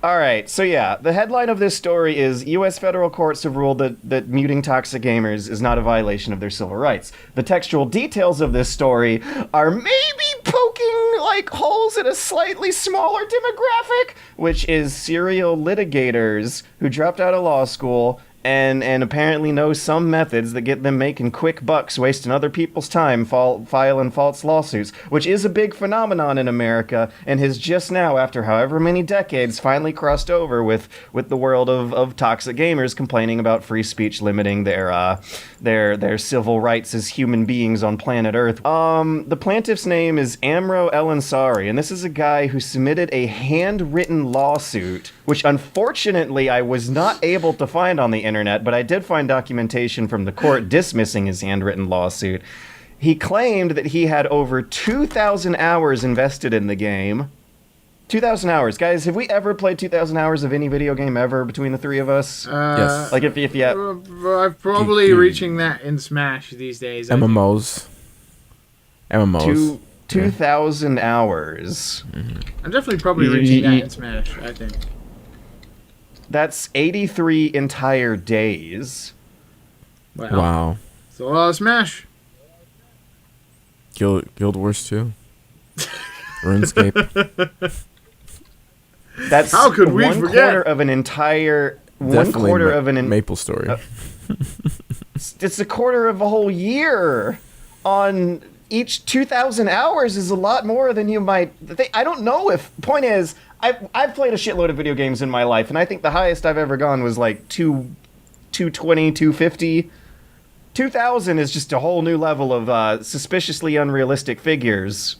All right, so yeah, the headline of this story is U.S. federal courts have ruled that muting toxic gamers is not a violation of their civil rights. The textual details of this story are maybe poking like holes in a slightly smaller demographic, which is serial litigators who dropped out of law school and apparently know some methods that get them making quick bucks wasting other people's time filing false lawsuits, which is a big phenomenon in America and has just now, after however many decades, finally crossed over with the world of toxic gamers complaining about free speech limiting their civil rights as human beings on planet Earth. The plaintiff's name is Amro El Ansari, and this is a guy who submitted a handwritten lawsuit, which unfortunately I was not able to find on the internet, but I did find documentation from the court dismissing his handwritten lawsuit. He claimed that he had over 2,000 hours invested in the game. 2,000 hours. Guys, have we ever played 2,000 hours of any video game ever between the three of us? Yes. Like if you have... I'm probably reaching that in Smash these days. MMOs. 2,000 hours. I'm definitely probably reaching that in Smash, I think. That's 83 entire days. Wow. It's a lot of Smash. Guild Wars 2. RuneScape. That's How could we one forget? quarter of an entire... Definitely one quarter of an... Maple Story. It's a quarter of a whole year on each 2,000 hours is a lot more than you might think. I don't know if... Point is, I've played a shitload of video games in my life, and I think the highest I've ever gone was like 220, 250. 2,000 is just a whole new level of suspiciously unrealistic figures.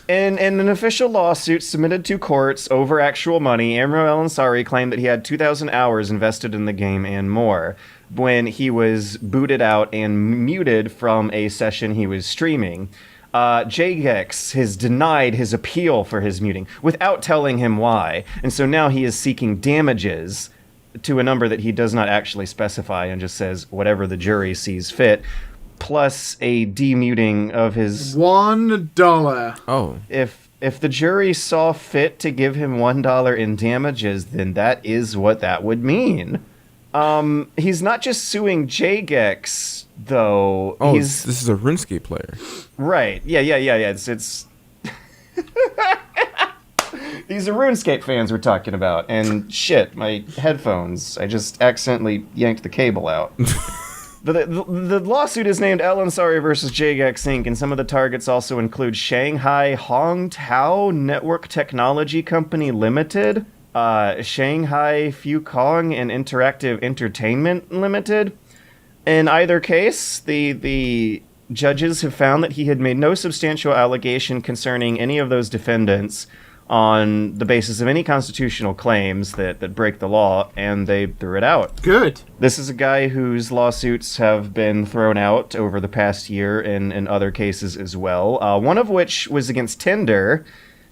In an official lawsuit submitted to courts over actual money, Amro El-Ansari claimed that he had 2,000 hours invested in the game and more when he was booted out and muted from a session he was streaming. Jagex has denied his appeal for his muting without telling him why, and so now he is seeking damages to a number that he does not actually specify and just says whatever the jury sees fit, plus a demuting of his... $1. Oh. If the jury saw fit to give him $1 in damages, then that is what that would mean. He's not just suing Jagex, though. Oh, this is a RuneScape player. Right. Yeah. It's... These are RuneScape fans we're talking about. And shit, my headphones. I just accidentally yanked the cable out. The lawsuit is named El-Ansari versus Jagex Inc., and some of the targets also include Shanghai Hongtao Network Technology Company Limited, Shanghai Fukong and Interactive Entertainment Limited. In either case, the judges have found that he had made no substantial allegation concerning any of those defendants on the basis of any constitutional claims that break the law, and they threw it out. Good. This is a guy whose lawsuits have been thrown out over the past year in other cases as well, one of which was against Tinder.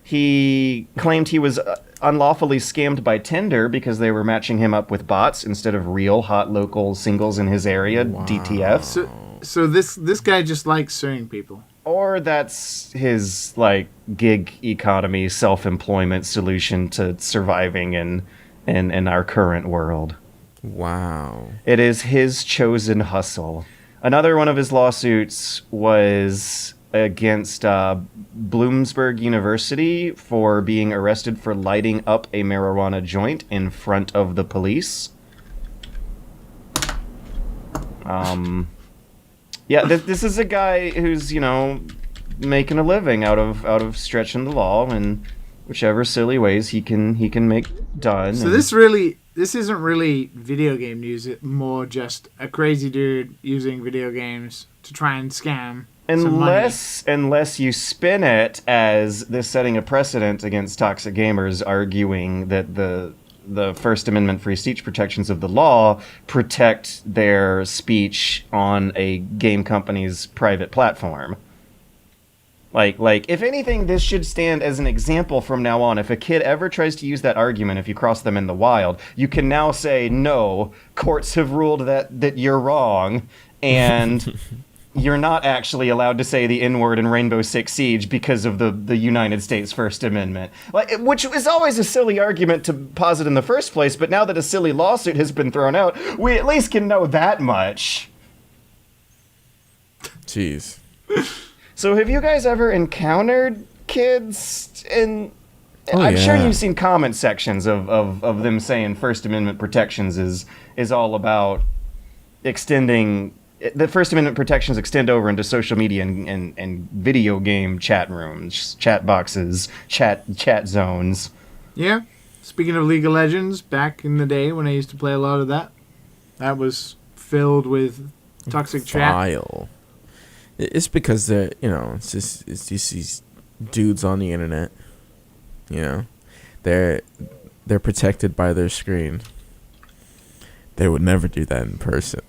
He claimed he was unlawfully scammed by Tinder because they were matching him up with bots instead of real hot local singles in his area, DTF. So this guy just likes suing people. Or that's his, like, gig economy, self-employment solution to surviving in our current world. Wow. It is his chosen hustle. Another one of his lawsuits was against Bloomsburg University for being arrested for lighting up a marijuana joint in front of the police. Yeah, this is a guy who's, making a living out of stretching the law in whichever silly ways he can make done. So this isn't really video game news. It's more just a crazy dude using video games to try and scam some money. Unless you spin it as this setting a precedent against toxic gamers, arguing that the First Amendment free speech protections of the law protect their speech on a game company's private platform. Like, if anything, this should stand as an example from now on. If a kid ever tries to use that argument, if you cross them in the wild, you can now say, no, courts have ruled that you're wrong, and you're not actually allowed to say the N-word in Rainbow Six Siege because of the United States First Amendment. Which is always a silly argument to posit in the first place, but now that a silly lawsuit has been thrown out, we at least can know that much. Jeez. So have you guys ever encountered kids in... I'm yeah. sure you've seen comment sections of them saying First Amendment protections is all about extending... The First Amendment protections extend over into social media and video game chat rooms, chat boxes, chat zones. Yeah. Speaking of League of Legends, back in the day when I used to play a lot of that was filled with toxic chat. Vile. It's because it's just these dudes on the internet. They're protected by their screen. They would never do that in person.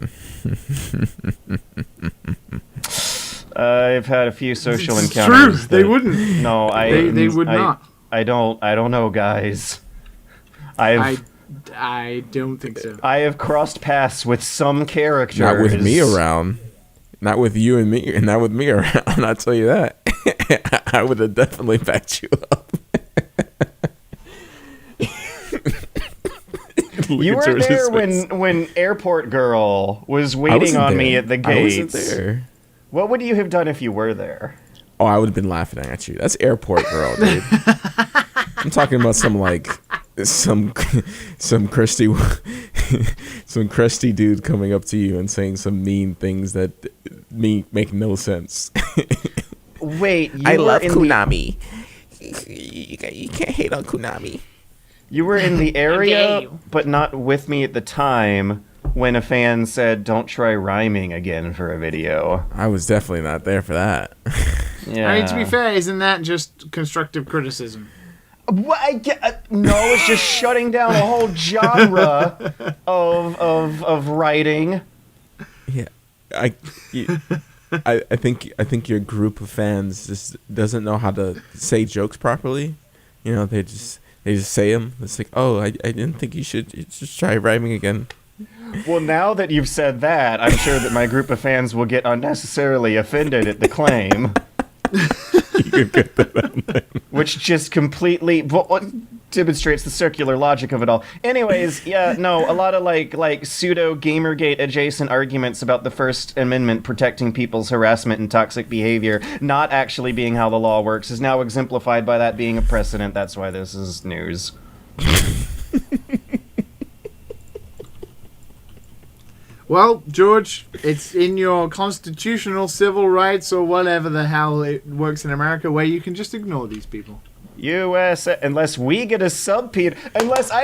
I've had a few social It's encounters. True, they wouldn't. No, They would not. I don't know, guys. I don't think so. I have crossed paths with some characters. Not with me around. Not with you and me, and not with me around. I'll tell you that. I would have definitely backed you up. You were there when Airport Girl was waiting on me at the gates. I wasn't there. What would you have done if you were there? Oh, I would have been laughing at you. That's Airport Girl, dude. I'm talking about some crusty dude coming up to you and saying some mean things that make no sense. Wait, I love Konami. You can't hate on Konami. You were in the area, but not with me at the time when a fan said, "Don't try rhyming again for a video." I was definitely not there for that. Yeah. I mean, to be fair, isn't that just constructive criticism? What no, it's just shutting down a whole genre of writing. Yeah, I think your group of fans just doesn't know how to say jokes properly. You know, they just say them. It's like, oh, I didn't think you should just try rhyming again. Well, now that you've said that, I'm sure that my group of fans will get unnecessarily offended at the claim. You could get that on there. Which just completely demonstrates the circular logic of it all. Anyways, yeah, no, a lot of like pseudo Gamergate adjacent arguments about the First Amendment protecting people's harassment and toxic behavior not actually being how the law works is now exemplified by that being a precedent. That's why this is news. Well, George, it's in your constitutional civil rights or whatever the hell it works in America where you can just ignore these people. unless I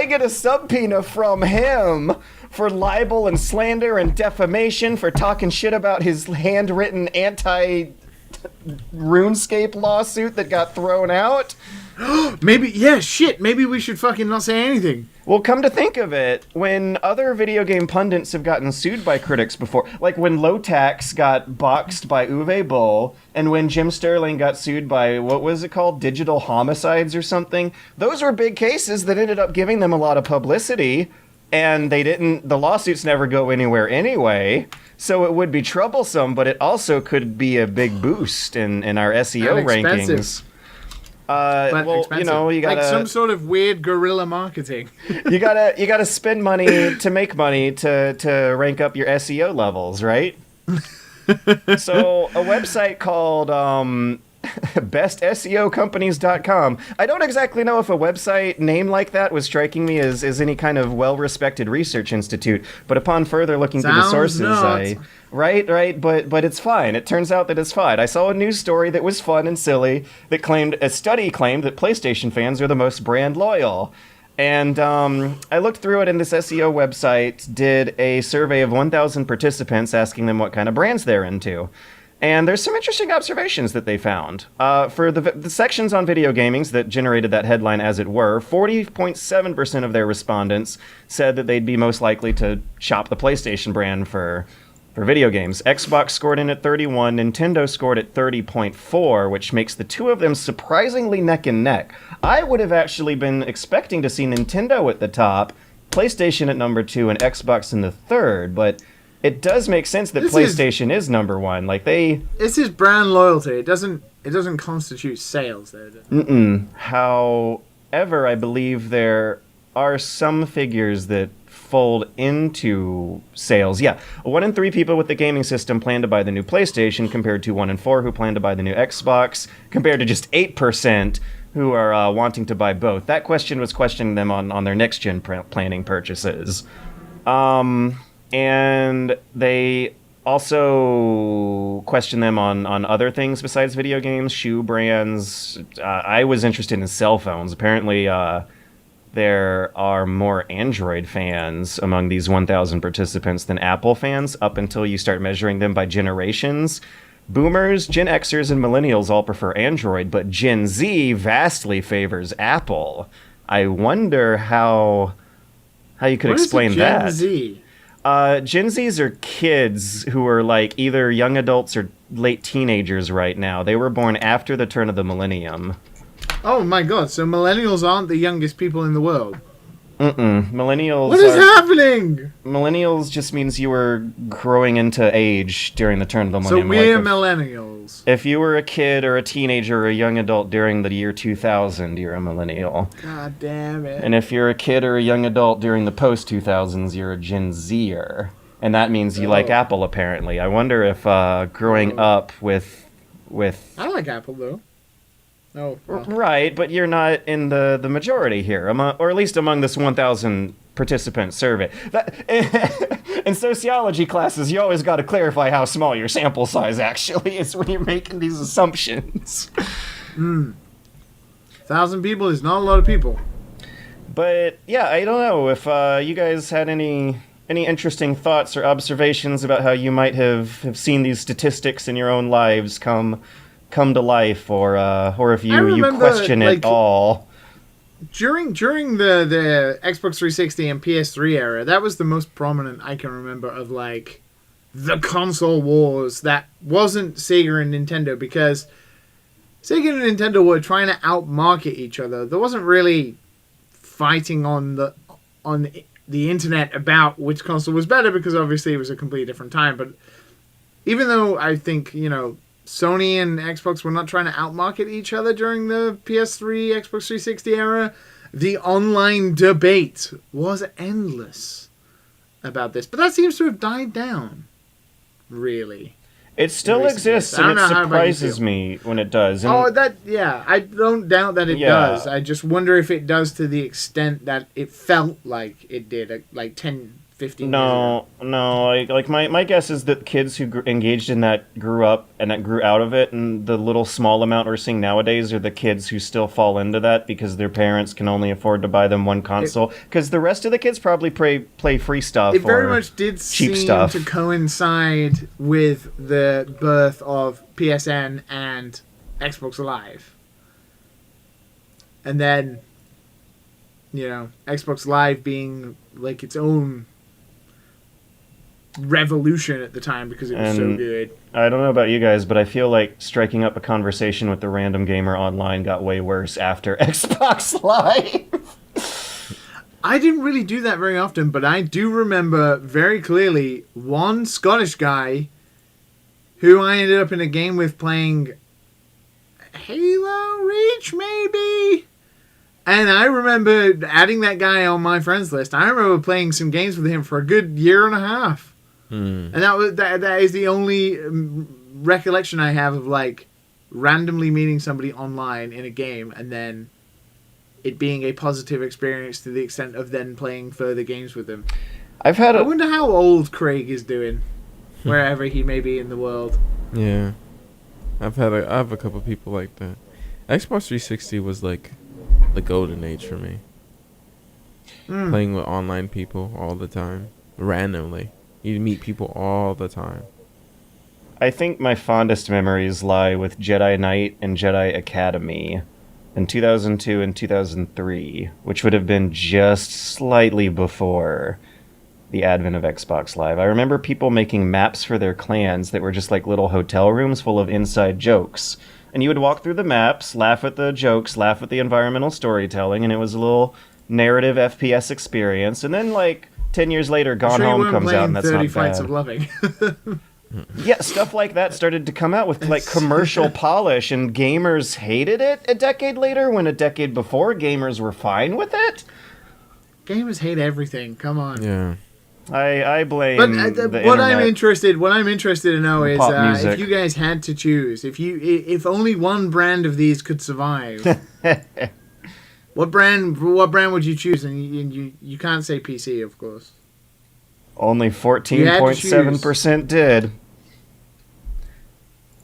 get a subpoena from him for libel and slander and defamation for talking shit about his handwritten anti-RuneScape lawsuit that got thrown out. Maybe we should fucking not say anything. Well, come to think of it, when other video game pundits have gotten sued by critics before, like when Lotax got boxed by Uwe Boll, and when Jim Sterling got sued by, what was it called, Digital Homicides or something, those were big cases that ended up giving them a lot of publicity, and the lawsuits never go anywhere anyway, so it would be troublesome, but it also could be a big boost in our SEO rankings. Well, expensive. You know, you gotta like some sort of weird guerrilla marketing. you gotta spend money to make money to rank up your SEO levels, right? So a website called bestseocompanies.com. I don't exactly know if a website name like that was striking me as any kind of well-respected research institute, but upon further looking through the sources, Right, but it's fine. It turns out that it's fine. I saw a news story that was fun and silly that a study claimed that PlayStation fans are the most brand loyal. And I looked through it, and this SEO website did a survey of 1,000 participants asking them what kind of brands they're into. And there's some interesting observations that they found. For the sections on video gamings that generated that headline, as it were, 40.7% of their respondents said that they'd be most likely to shop the PlayStation brand for video games. Xbox scored in at 31, Nintendo scored at 30.4, which makes the two of them surprisingly neck and neck. I would have actually been expecting to see Nintendo at the top, PlayStation at number 2, and Xbox in the third, but it does make sense that PlayStation is number 1. Like this is brand loyalty. It doesn't constitute sales though. However, I believe there are some figures that fold into sales. Yeah, 1 in 3 people with the gaming system plan to buy the new PlayStation, compared to 1 in 4 who plan to buy the new Xbox, compared to just 8% who are wanting to buy both. That question was questioning them on their next-gen planning purchases. And they also question them on other things besides video games, shoe brands. I was interested in cell phones. Apparently, there are more Android fans among these 1,000 participants than Apple fans, up until you start measuring them by generations. Boomers, Gen Xers, and Millennials all prefer Android, but Gen Z vastly favors Apple. I wonder how you could explain that. Gen Z? Gen Zs are kids who are like either young adults or late teenagers right now. They were born after the turn of the millennium. Oh my god, so millennials aren't the youngest people in the world? Millennials. What is happening? Millennials just means you were growing into age during the turn of the So millennium. we're Like millennials. if you were a kid or a teenager or a young adult during the year 2000, you're a millennial. God damn it. And if you're a kid or a young adult during the post-2000s, you're a Gen Zer. And that means you like Apple, apparently. I wonder if growing up with... I like Apple, though. Oh, well. Right, but you're not in the majority here, or at least among this 1,000 participant survey. In sociology classes, you always got to clarify how small your sample size actually is when you're making these assumptions. 1,000 people is not a lot of people. But yeah, I don't know if you guys had any interesting thoughts or observations about how you might have seen these statistics in your own lives come to life, or if you question it all. During the Xbox 360 and PS3 era, that was the most prominent I can remember of like the console wars that wasn't Sega and Nintendo, because Sega and Nintendo were trying to outmarket each other. There wasn't really fighting on the internet about which console was better, because obviously it was a completely different time. But even though I think, Sony and Xbox were not trying to outmarket each other during the PS3, Xbox 360 era, the online debate was endless about this. But that seems to have died down, really. It still exists, and it surprises me when it does. And I don't doubt that it does. I just wonder if it does to the extent that it felt like it did, like 10, 15 years ago. No. My guess is that kids who engaged in that grew up and that grew out of it, and the little small amount we're seeing nowadays are the kids who still fall into that because their parents can only afford to buy them one console. Because the rest of the kids probably play free stuff. It very much did cheap seem stuff to coincide with the birth of PSN and Xbox Live. And then, Xbox Live being like its own revolution at the time because it was so good. I don't know about you guys, but I feel like striking up a conversation with the random gamer online got way worse after Xbox Live. I didn't really do that very often, but I do remember very clearly one Scottish guy who I ended up in a game with playing Halo Reach, maybe? And I remember adding that guy on my friends list. I remember playing some games with him for a good year and a half. And that is the only recollection I have of like randomly meeting somebody online in a game and then it being a positive experience to the extent of then playing further games with them. I wonder how old Craig is doing, wherever he may be in the world. Yeah, I have a couple people like that. Xbox 360 was like the golden age for me. Playing with online people all the time, randomly. You meet people all the time. I think my fondest memories lie with Jedi Knight and Jedi Academy in 2002 and 2003, which would have been just slightly before the advent of Xbox Live. I remember people making maps for their clans that were just like little hotel rooms full of inside jokes. And you would walk through the maps, laugh at the jokes, laugh at the environmental storytelling, and it was a little narrative FPS experience. And then, 10 years later, Gone Home comes out, and that's 30 not Flights bad. of Loving. Yeah, stuff like that started to come out with commercial polish, and gamers hated it a decade later, when a decade before gamers were fine with it. Gamers hate everything. Come on. Yeah. I blame what I'm interested to know is music. if you guys had to choose, if only one brand of these could survive, what brand would you choose? And you can't say PC, of course. Only 14.7% did.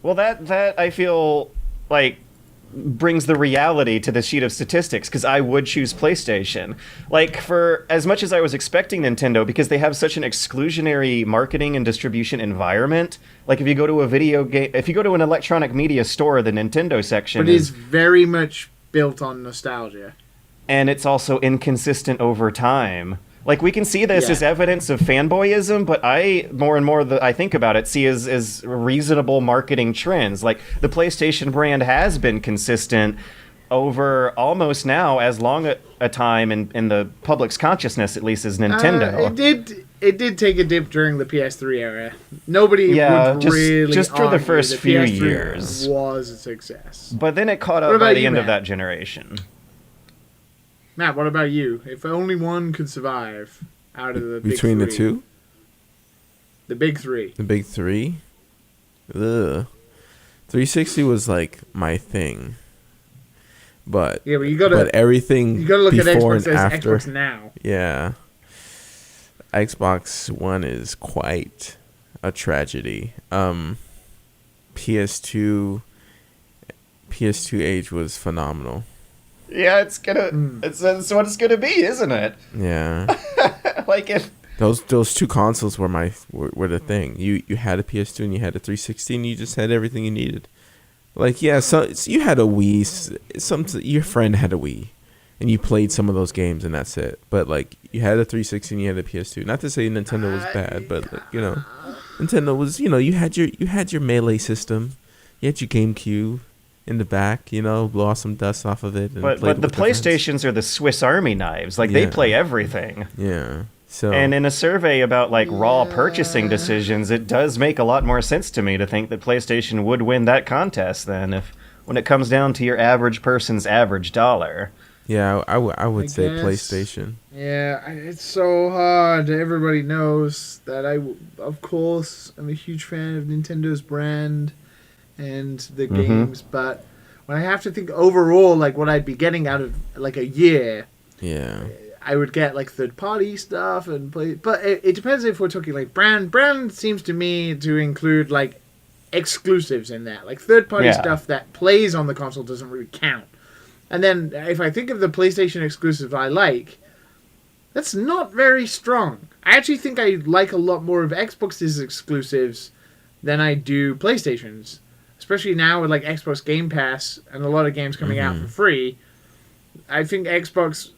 Well, that I feel like brings the reality to the sheet of statistics, because I would choose PlayStation. For as much as I was expecting Nintendo, because they have such an exclusionary marketing and distribution environment. If you go to if you go to an electronic media store, the Nintendo section is very much built on nostalgia. And it's also inconsistent over time. We can see this as evidence of fanboyism, but more and more I think about it, see as reasonable marketing trends. The PlayStation brand has been consistent over almost now as long a time in the public's consciousness, at least, as Nintendo. It did take a dip during the PS3 era. Nobody would really just for the argue first the few PS3 years was a success. But then it caught What up about by the you, end of Matt? that generation. Matt, what about you? If only one could survive out of the big Between three. the two? The big three. The big three? Ugh. 360 was like my thing. But Yeah, but you gotta everything you gotta look at before Xbox and as after. Xbox now. Yeah. Xbox One is quite a tragedy. PS2 age was phenomenal. Yeah, it's what it's gonna be, isn't it? Yeah. Like if Those two consoles were the thing. You had a PS2 and you had a 360 and you just had everything you needed. Like, yeah, so you had a Wii. Your friend had a Wii, and you played some of those games, and that's it. But like, you had a 360 and you had a PS2. Not to say Nintendo was bad, but like, Nintendo was. You had your Melee system, you had your GameCube in the back. Blow off some dust off of it. And but the PlayStations are the Swiss Army knives. Like they play everything. Yeah. So. And in a survey about like raw purchasing decisions, it does make a lot more sense to me to think that PlayStation would win that contest than when it comes down to your average person's average dollar. Yeah, I would say guess. PlayStation. Yeah, it's so hard. Everybody knows that of course, I'm a huge fan of Nintendo's brand and the games, but when I have to think overall, like what I'd be getting out of like a year, Yeah. I would get like third-party stuff and play, but it depends if we're talking like brand. Brand seems to me to include like exclusives in that, like third-party stuff that plays on the console doesn't really count. And then if I think of the PlayStation exclusives I like, that's not very strong. I actually think I like a lot more of Xbox's exclusives than I do PlayStation's, especially now with like Xbox Game Pass and a lot of games coming out for free. I think Xbox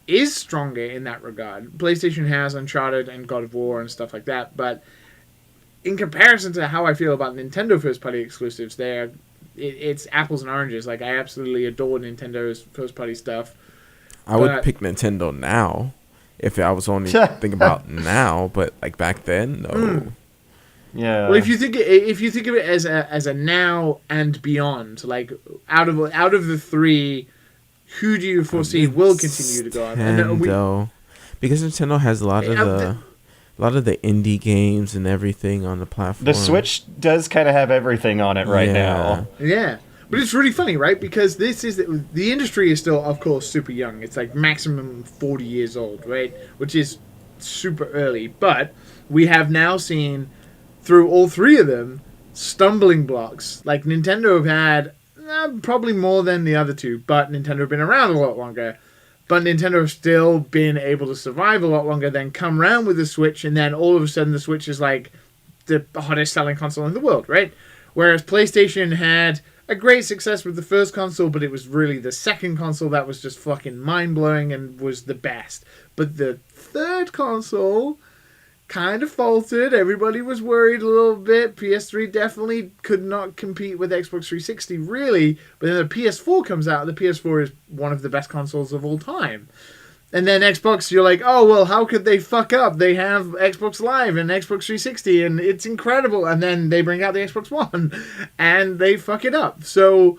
is stronger in that regard. PlayStation has Uncharted and God of War and stuff like that, but in comparison to how I feel about Nintendo first-party exclusives, it's apples and oranges. Like, I absolutely adore Nintendo's first-party stuff. I would pick Nintendo now if I was only thinking about now, but like back then, no. Yeah. Well, if you think of it as a now and beyond, like out of the three, who do you foresee will continue to go on? Nintendo, because Nintendo has a lot of the indie games and everything on the platform. The Switch does kind of have everything on it right now. Yeah, but it's really funny, right? Because the industry is still, of course, super young. It's like maximum 40 years old, right? Which is super early. But we have now seen through all three of them stumbling blocks. Like Nintendo have had probably more than the other two, but Nintendo have been around a lot longer. But Nintendo have still been able to survive a lot longer, then come around with the Switch, and then all of a sudden the Switch is like the hottest selling console in the world, right? Whereas PlayStation had a great success with the first console, but it was really the second console that was just fucking mind-blowing and was the best. But the third console kind of faltered. Everybody was worried a little bit. PS3 definitely could not compete with Xbox 360, really. But then the PS4 comes out, and the PS4 is one of the best consoles of all time. And then Xbox, you're like, oh, well, how could they fuck up? They have Xbox Live and Xbox 360, and it's incredible. And then they bring out the Xbox One, and they fuck it up. So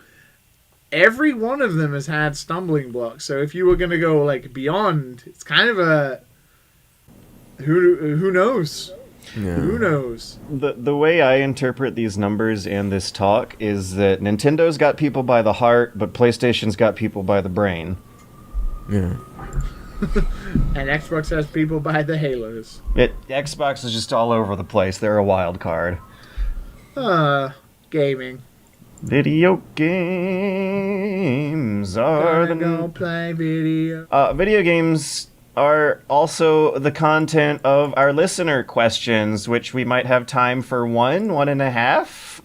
every one of them has had stumbling blocks. So if you were going to go like beyond, it's kind of a... Who knows? Yeah. Who knows? The way I interpret these numbers and this talk is that Nintendo's got people by the heart, but PlayStation's got people by the brain. Yeah. And Xbox has people by the halos. Xbox is just all over the place. They're a wild card. Gaming. Video games are gonna play video. Video games are also the content of our listener questions, which we might have time for one and a half.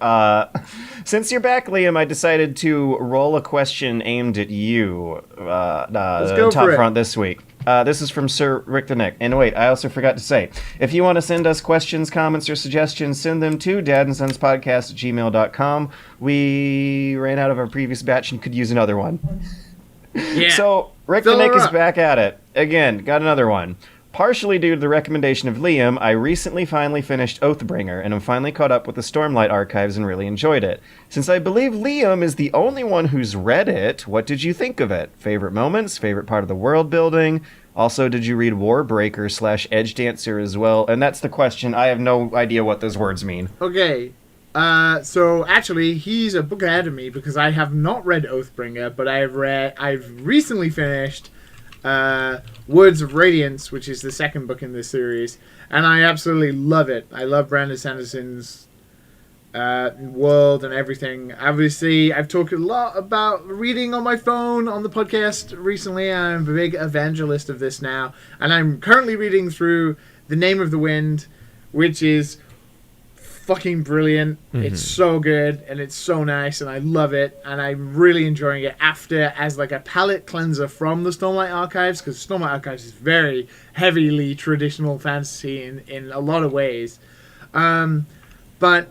Since you're back, Liam, I decided to roll a question aimed at you, Let's go Top for it. Front, this week. This is from Sir Rick the Nick. And wait, I also forgot to say, if you want to send us questions, comments, or suggestions, send them to dadandsonspodcast@gmail.com. We ran out of our previous batch and could use another one. Yeah. So, Rick the Nick is back at it. Again, got another one. Partially due to the recommendation of Liam, I recently finally finished Oathbringer, and I'm finally caught up with the Stormlight archives and really enjoyed it. Since I believe Liam is the only one who's read it, what did you think of it? Favorite moments? Favorite part of the world building? Also, did you read Warbreaker / Edge Dancer as well? And that's the question. I have no idea what those words mean. Okay. So actually, he's a book ahead of me because I have not read Oathbringer, but I've recently finished Words of Radiance, which is the second book in this series, and I absolutely love it. I love Brandon Sanderson's world and everything. Obviously, I've talked a lot about reading on my phone on the podcast recently. I'm a big evangelist of this now, and I'm currently reading through The Name of the Wind, which is fucking brilliant. It's so good and it's so nice and I love it and I'm really enjoying it as like a palate cleanser from the Stormlight Archives, because Stormlight Archives is very heavily traditional fantasy in a lot of ways, but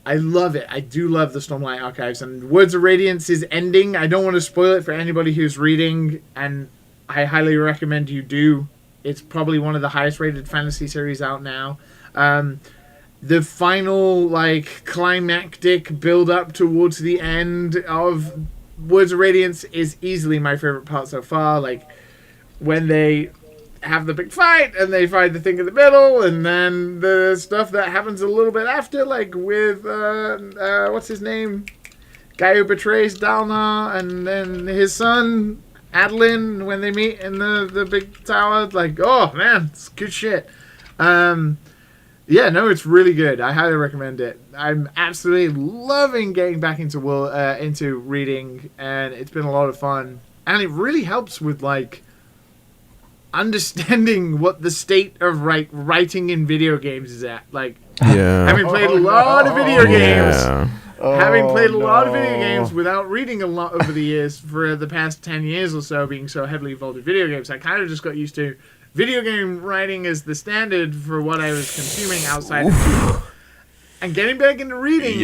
I love it. I do love the Stormlight Archives, and Words of Radiance is ending. I don't want to spoil it for anybody who's reading, and I highly recommend you do. It's probably one of the highest rated fantasy series out now. The final, like, climactic build-up towards the end of Words of Radiance is easily my favorite part so far. Like, when they have the big fight, and they find the thing in the middle, and then the stuff that happens a little bit after, like, with, what's his name? Guy who betrays Dalnar, and then his son, Adeline, when they meet in the big tower. Like, oh, man, it's good shit. Yeah, no, it's really good. I highly recommend it. I'm absolutely loving getting back into reading, and it's been a lot of fun. And it really helps with, like, understanding what the state of writing in video games is at. Like, having played a lot of video games, without reading a lot over the years for the past 10 years or so, being so heavily involved in video games, I kind of just got used to video game writing as the standard for what I was consuming outside of people. And getting back into reading,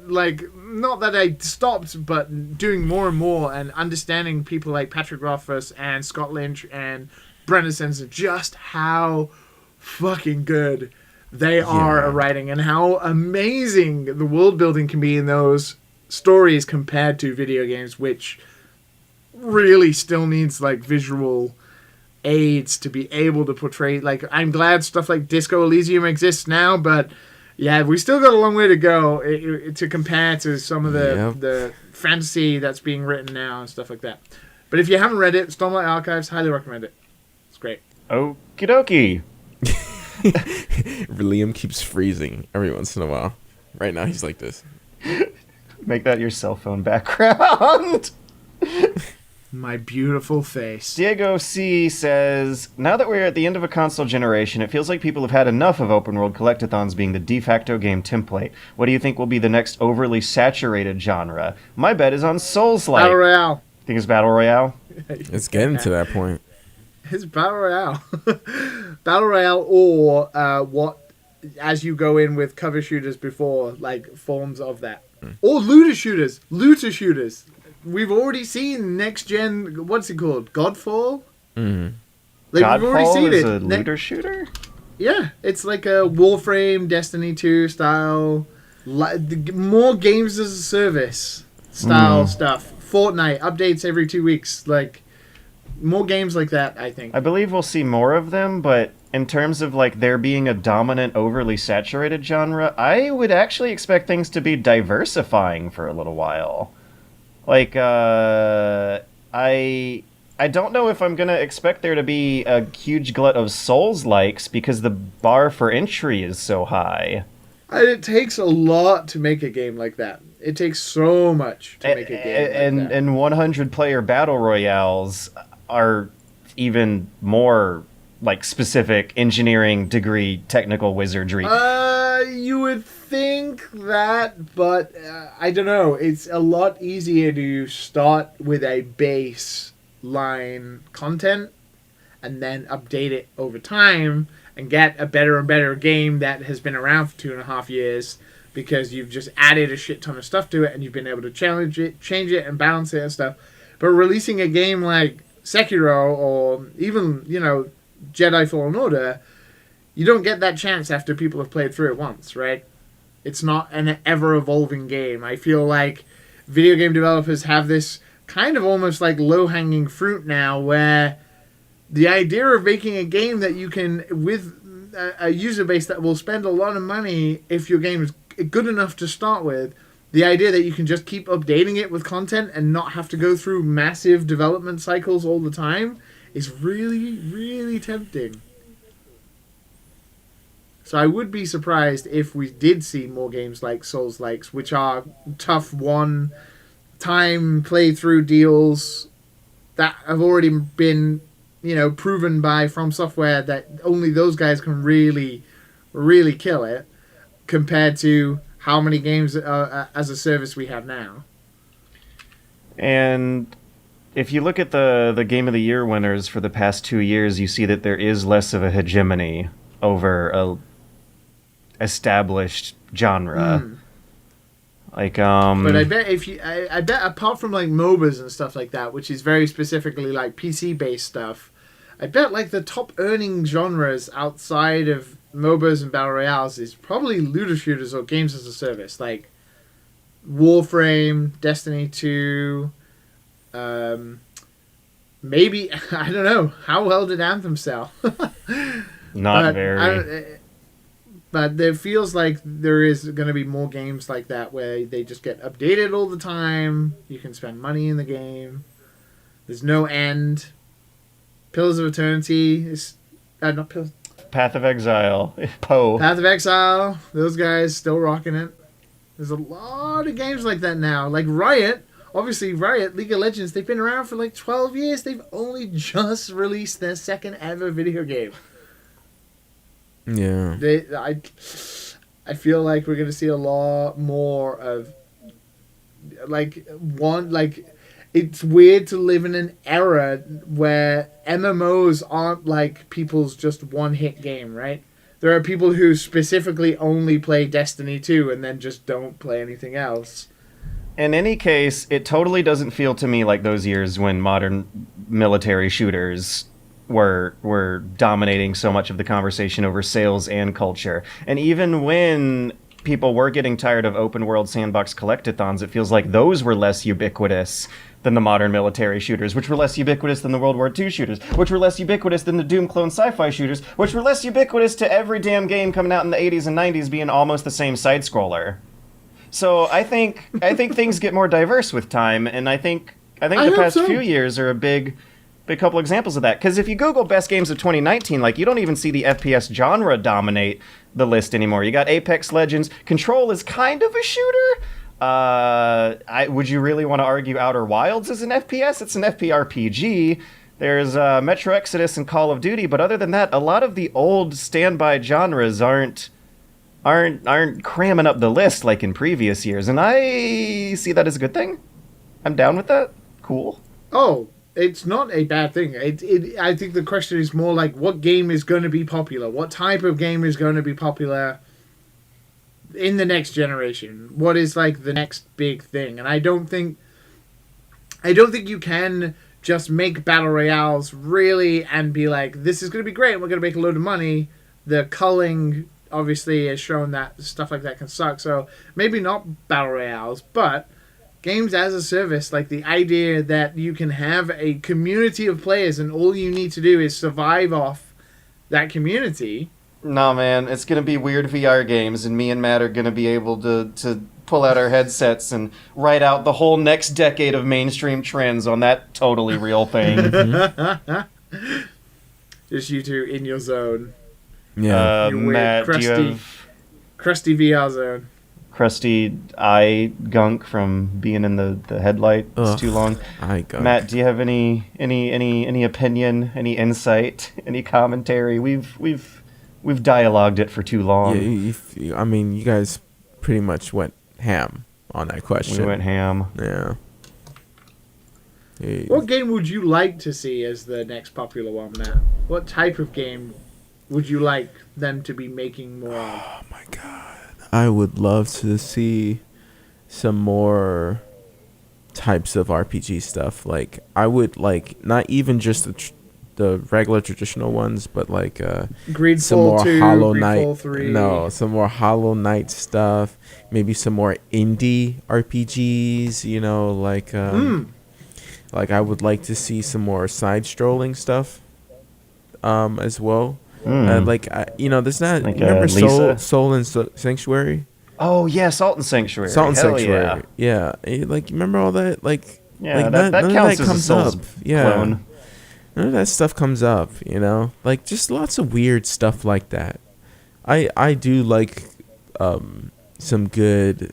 like, not that I stopped, but doing more and more and understanding people like Patrick Rothfuss and Scott Lynch and Brendan Sanderson, just how fucking good they are at writing and how amazing the world building can be in those stories compared to video games, which really still needs, like, visual aids to be able to portray. Like, I'm glad stuff like Disco Elysium exists now, but yeah, we still got a long way to go to compare to some of the fantasy that's being written now and stuff like that. But if you haven't read it, Stormlight Archives, highly recommend it. It's great. Okie dokie. Liam keeps freezing every once in a while. Right now he's like this. Make that your cell phone background. My beautiful face. Diego C. says, now that we're at the end of a console generation, it feels like people have had enough of open world collectathons being the de facto game template. What do you think will be the next overly saturated genre? My bet is on Souls-like. Battle Royale. Think it's Battle Royale? It's getting to that point. It's Battle Royale. Battle Royale, or what, as you go in with cover shooters before, like, forms of that. Or looter shooters. We've already seen next gen. What's it called? Godfall. Mm-hmm. Like, Godfall we've already seen is it. a looter shooter. Yeah, it's like a Warframe, Destiny 2 style, more games as a service style stuff. Fortnite updates every 2 weeks. Like, more games like that, I think. I believe we'll see more of them, but in terms of, like, there being a dominant, overly saturated genre, I would actually expect things to be diversifying for a little while. Like, I don't know if I'm gonna expect there to be a huge glut of Souls-likes because the bar for entry is so high. It takes a lot to make a game like that. It takes so much to make a game like that. And 100-player battle royales are even more, like, specific engineering degree technical wizardry. You would think that, but I don't know. It's a lot easier to start with a base baseline content and then update it over time and get a better and better game that has been around for 2.5 years because you've just added a shit ton of stuff to it and you've been able to challenge it, change it, and balance it and stuff. But releasing a game like Sekiro or even, Jedi Fallen Order, you don't get that chance after people have played through it once, right? It's not an ever-evolving game. I feel like video game developers have this kind of almost like low-hanging fruit now where the idea of making a game that you can, with a user base that will spend a lot of money if your game is good enough to start with, the idea that you can just keep updating it with content and not have to go through massive development cycles all the time is really, really tempting. So I would be surprised if we did see more games like Souls-likes, which are tough one-time playthrough deals that have already been, proven by From Software that only those guys can really, really kill it, compared to how many games as a service we have now. And if you look at the Game of the Year winners for the past 2 years, you see that there is less of a hegemony over a established genre. But I bet I bet apart from like MOBAs and stuff like that, which is very specifically like PC based stuff, I bet like the top earning genres outside of MOBAs and battle royales is probably looter shooters or games as a service, like Warframe, Destiny 2, maybe I don't know how well did Anthem sell. Not very. But there feels like there is going to be more games like that where they just get updated all the time. You can spend money in the game. There's no end. Pillars of Eternity is not Pillars. Path of Exile. Poe. Path of Exile. Those guys still rocking it. There's a lot of games like that now. Like Riot. Obviously, Riot, League of Legends, they've been around for like 12 years. They've only just released their second ever video game. Yeah. I feel like we're going to see a lot more of it's weird to live in an era where MMOs aren't like people's just one-hit game, right? There are people who specifically only play Destiny 2 and then just don't play anything else. In any case, it totally doesn't feel to me like those years when modern military shooters were dominating so much of the conversation over sales and culture. And even when people were getting tired of open world sandbox collectathons, it feels like those were less ubiquitous than the modern military shooters, which were less ubiquitous than the World War II shooters, which were less ubiquitous than the Doom clone sci-fi shooters, which were less ubiquitous to every damn game coming out in the 80s and 90s being almost the same side-scroller. So I think things get more diverse with time, and I think the past few years are a big couple examples of that. Because if you Google best games of 2019, like, you don't even see the FPS genre dominate the list anymore. You got Apex Legends. Control is kind of a shooter. Would you really want to argue Outer Wilds is an FPS? It's an FPRPG. There's Metro Exodus and Call of Duty, but other than that, a lot of the old standby genres aren't cramming up the list like in previous years, and I see that as a good thing. I'm down with that. Cool. Oh, it's not a bad thing. I think the question is more like, what game is going to be popular? What type of game is going to be popular in the next generation? What is like the next big thing? And I don't think you can just make battle royales really and be like, this is going to be great, we're going to make a load of money. The culling obviously has shown that stuff like that can suck, so maybe not battle royales, but games as a service, like the idea that you can have a community of players and all you need to do is survive off that community. No, man, it's going to be weird VR games, and me and Matt are going to be able to pull out our headsets and write out the whole next decade of mainstream trends on that totally real thing. Just you two in your zone. Yeah. Your weird, Matt, do you have crusty VR zone. crusty eye gunk from being in the headlight? It's too long. Eye gunk. Matt, do you have any opinion, any insight, any commentary? We've dialogued it for too long. Yeah, I mean, you guys pretty much went ham on that question. We went ham. Yeah. What game would you like to see as the next popular one now? What type of game would you like them to be making more of? Oh my god. I would love to see some more types of RPG stuff. Like, I would like not even just the regular traditional ones, but like Greedfall some more 2, Hollow Greedfall Knight. 3. No, some more Hollow Knight stuff. Maybe some more indie RPGs. You know, like I would like to see some more side strolling stuff, as well. There's not. Like, remember Lisa? Soul and Sanctuary? Oh yeah, Salt and Sanctuary. Salt and Hell Sanctuary. Yeah. Like, remember all that? Like, Yeah, like that none counts of that as a comes Souls up. Yeah. clone. None of that stuff comes up, you know? Like, just lots of weird stuff like that. I do like some good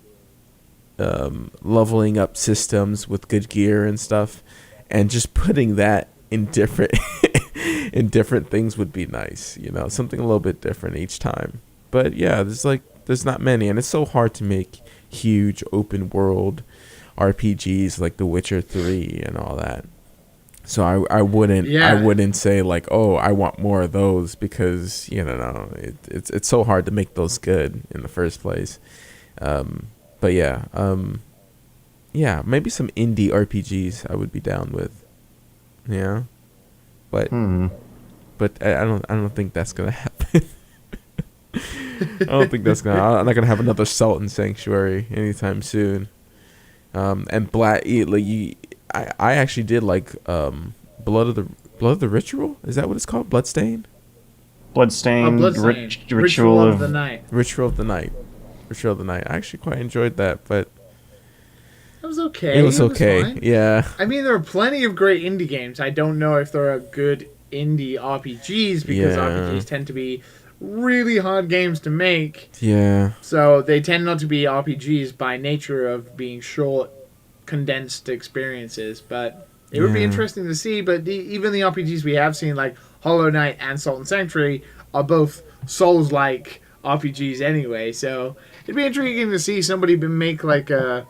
leveling up systems with good gear and stuff, and just putting that in different in different things would be nice, you know? Something a little bit different each time. But yeah, there's not many, and it's so hard to make huge open world RPGs like The Witcher 3 and all that. So I wouldn't say like, oh, I want more of those, because it's so hard to make those good in the first place. But yeah, maybe some indie RPGs I would be down with. Yeah, but I don't think that's gonna happen. I don't think that's I'm not gonna have another Salt and Sanctuary anytime soon. And I actually did like Blood of the Ritual. Is that what it's called? Bloodstain? Bloodstain, Ritual of the Night. Ritual of the Night. I actually quite enjoyed that, but It was okay. it was okay. Fine. Yeah. I mean, there are plenty of great indie games. I don't know if there are good indie RPGs, because RPGs tend to be really hard games to make. Yeah. So they tend not to be RPGs by nature of being short, condensed experiences. But it would be interesting to see. But even the RPGs we have seen, like Hollow Knight and Salt and Sanctuary, are both Souls-like RPGs anyway. So it'd be intriguing to see somebody make like a...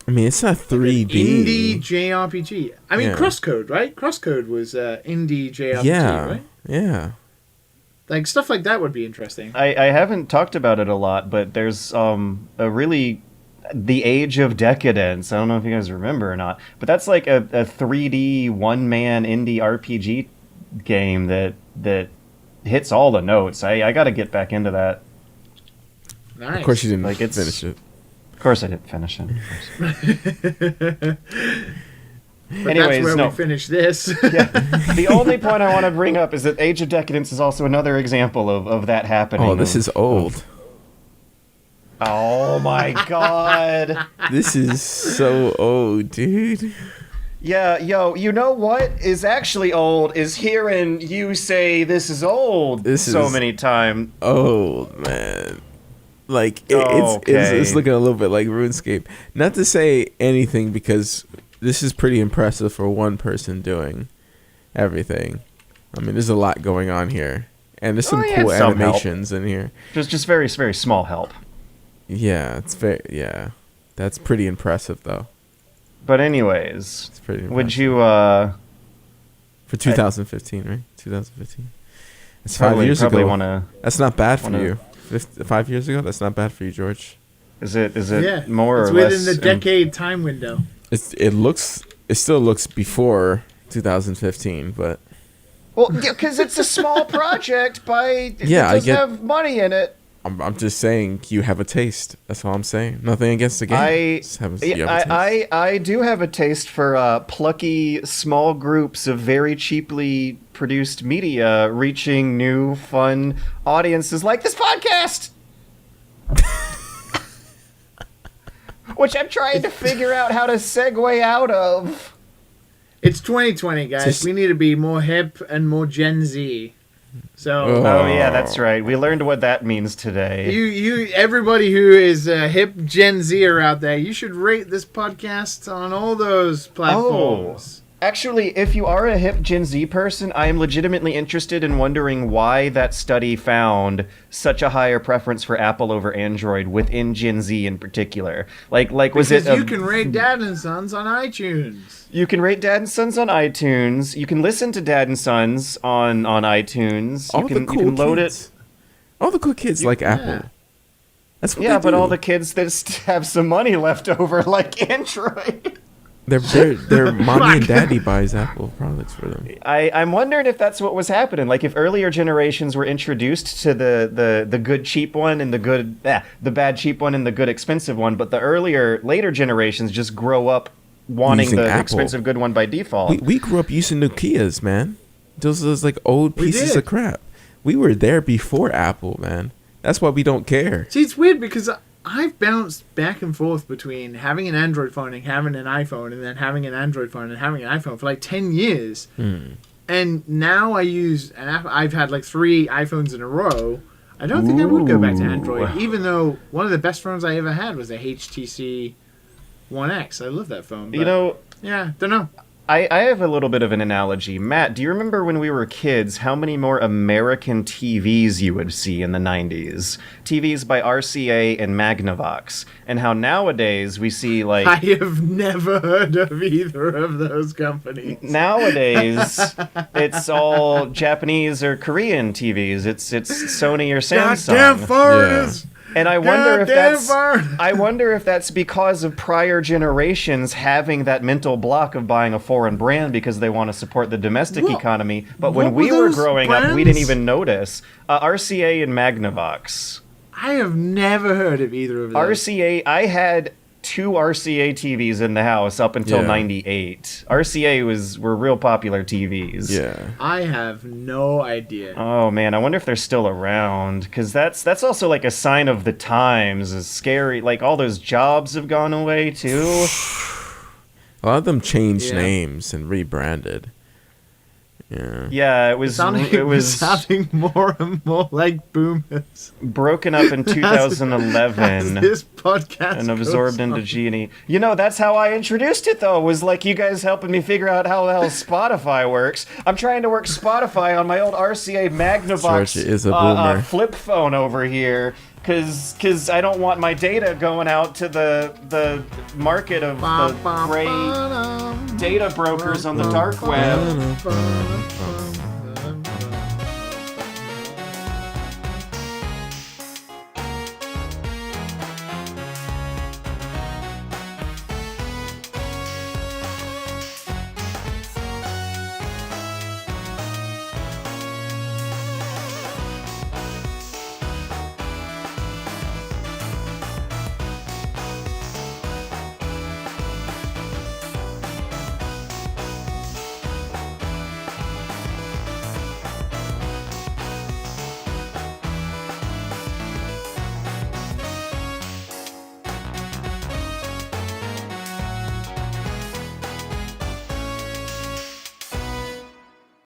I mean, it's not 3D. Indie JRPG. I mean, Crosscode, right? Crosscode was indie JRPG, right? Yeah. Like, stuff like that would be interesting. I haven't talked about it a lot, but there's a really... The Age of Decadence. I don't know if you guys remember or not, but that's like a 3D one-man indie RPG game that hits all the notes. I got to get back into that. Nice. Of course you didn't Like, finish it. Of course I didn't finish it. But that's where we finish this. Yeah. The only point I want to bring up is that Age of Decadence is also another example of that happening. Oh, this is old. Oh my god. This is so old, dude. Yeah, you know what is actually old is hearing you say this is old many times. Old, man. Like, Okay. it's looking a little bit like RuneScape. Not to say anything, because this is pretty impressive for one person doing everything. I mean, there's a lot going on here. And there's some cool animations in here. Just very, very small help. Yeah, that's pretty impressive, though. But anyways, It's pretty impressive. would you, For 2015, right? 2015. It's probably, 5 years probably ago. wanna... That's not bad for wanna- you. 5 years ago? That's not bad for you, George. Is it Yeah, more it's or less... within the decade time window. It still looks before 2015, but... Well, because it's a small project it Yeah, doesn't have money in it. I'm just saying you have a taste. That's all I'm saying. Nothing against the game. I do have a taste for plucky small groups of very cheaply produced media reaching new fun audiences like this podcast. Which I'm trying to figure out how to segue out of. It's 2020, guys. We need to be more hip and more Gen Z. So, oh yeah, that's right. We learned what that means today. Everybody who is a hip Gen Zer out there, you should rate this podcast on all those platforms. Actually, if you are a hip Gen Z person, I am legitimately interested in wondering why that study found such a higher preference for Apple over Android within Gen Z in particular. Like was Because it? you can rate Dad and Sons on iTunes. You can rate Dad and Sons on iTunes. You can listen to Dad and Sons on iTunes. All the cool you can load kids. All the cool kids like yeah. Apple. That's what Yeah, they but do. all the kids that have some money left over like Android. Their mommy and daddy buys Apple products for them. I'm wondering if that's what was happening. Like if earlier generations were introduced to the good cheap one and the bad cheap one and the good expensive one, but the later generations just grow up wanting Using the Apple. expensive good one by default. We grew up using Nokias, man. Those like old We pieces did. of crap. We were there before Apple, man. That's why we don't care. See, it's weird because I've bounced back and forth between having an Android phone and having an iPhone, and then having an Android phone and having an iPhone for like 10 years. And now I use an app. I've had like 3 iPhones in a row. I don't think I would go back to Android, even though one of the best phones I ever had was a HTC One X. I love that phone. But, You know, yeah, don't know. I have a little bit of an analogy. Matt, do you remember when we were kids how many more American TVs you would see in the 90s? TVs by RCA and Magnavox. And how nowadays we see like... I have never heard of either of those companies. Nowadays, it's all Japanese or Korean TVs. It's Sony or Samsung. Goddamn foreigners! And I wonder if Goddamn that's foreigners! I wonder if that's because of prior generations having that mental block of buying a foreign brand because they want to support the domestic What- economy. But what when were we were those growing up, we brands? didn't even notice. RCA and Magnavox. I have never heard of either of those. RCA, I had 2 RCA TVs in the house up until Yeah. 98. RCA were real popular TVs. Yeah. I have no idea. Oh man, I wonder if they're still around because that's also like a sign of the times. Is scary. Like all those jobs have gone away too. A lot of them changed Yeah. names and rebranded. Yeah. Yeah, it was sounding more and more like boomers. broken up in As 2011 this podcast and absorbed goes into on. Genie. You know, that's how I introduced it though. Was like you guys helping me figure out how the hell Spotify works. I'm trying to work Spotify on my old RCA Magnavox George is a boomer. flip phone over here. Cause I don't want my data going out to the market of the gray data brokers on the dark web.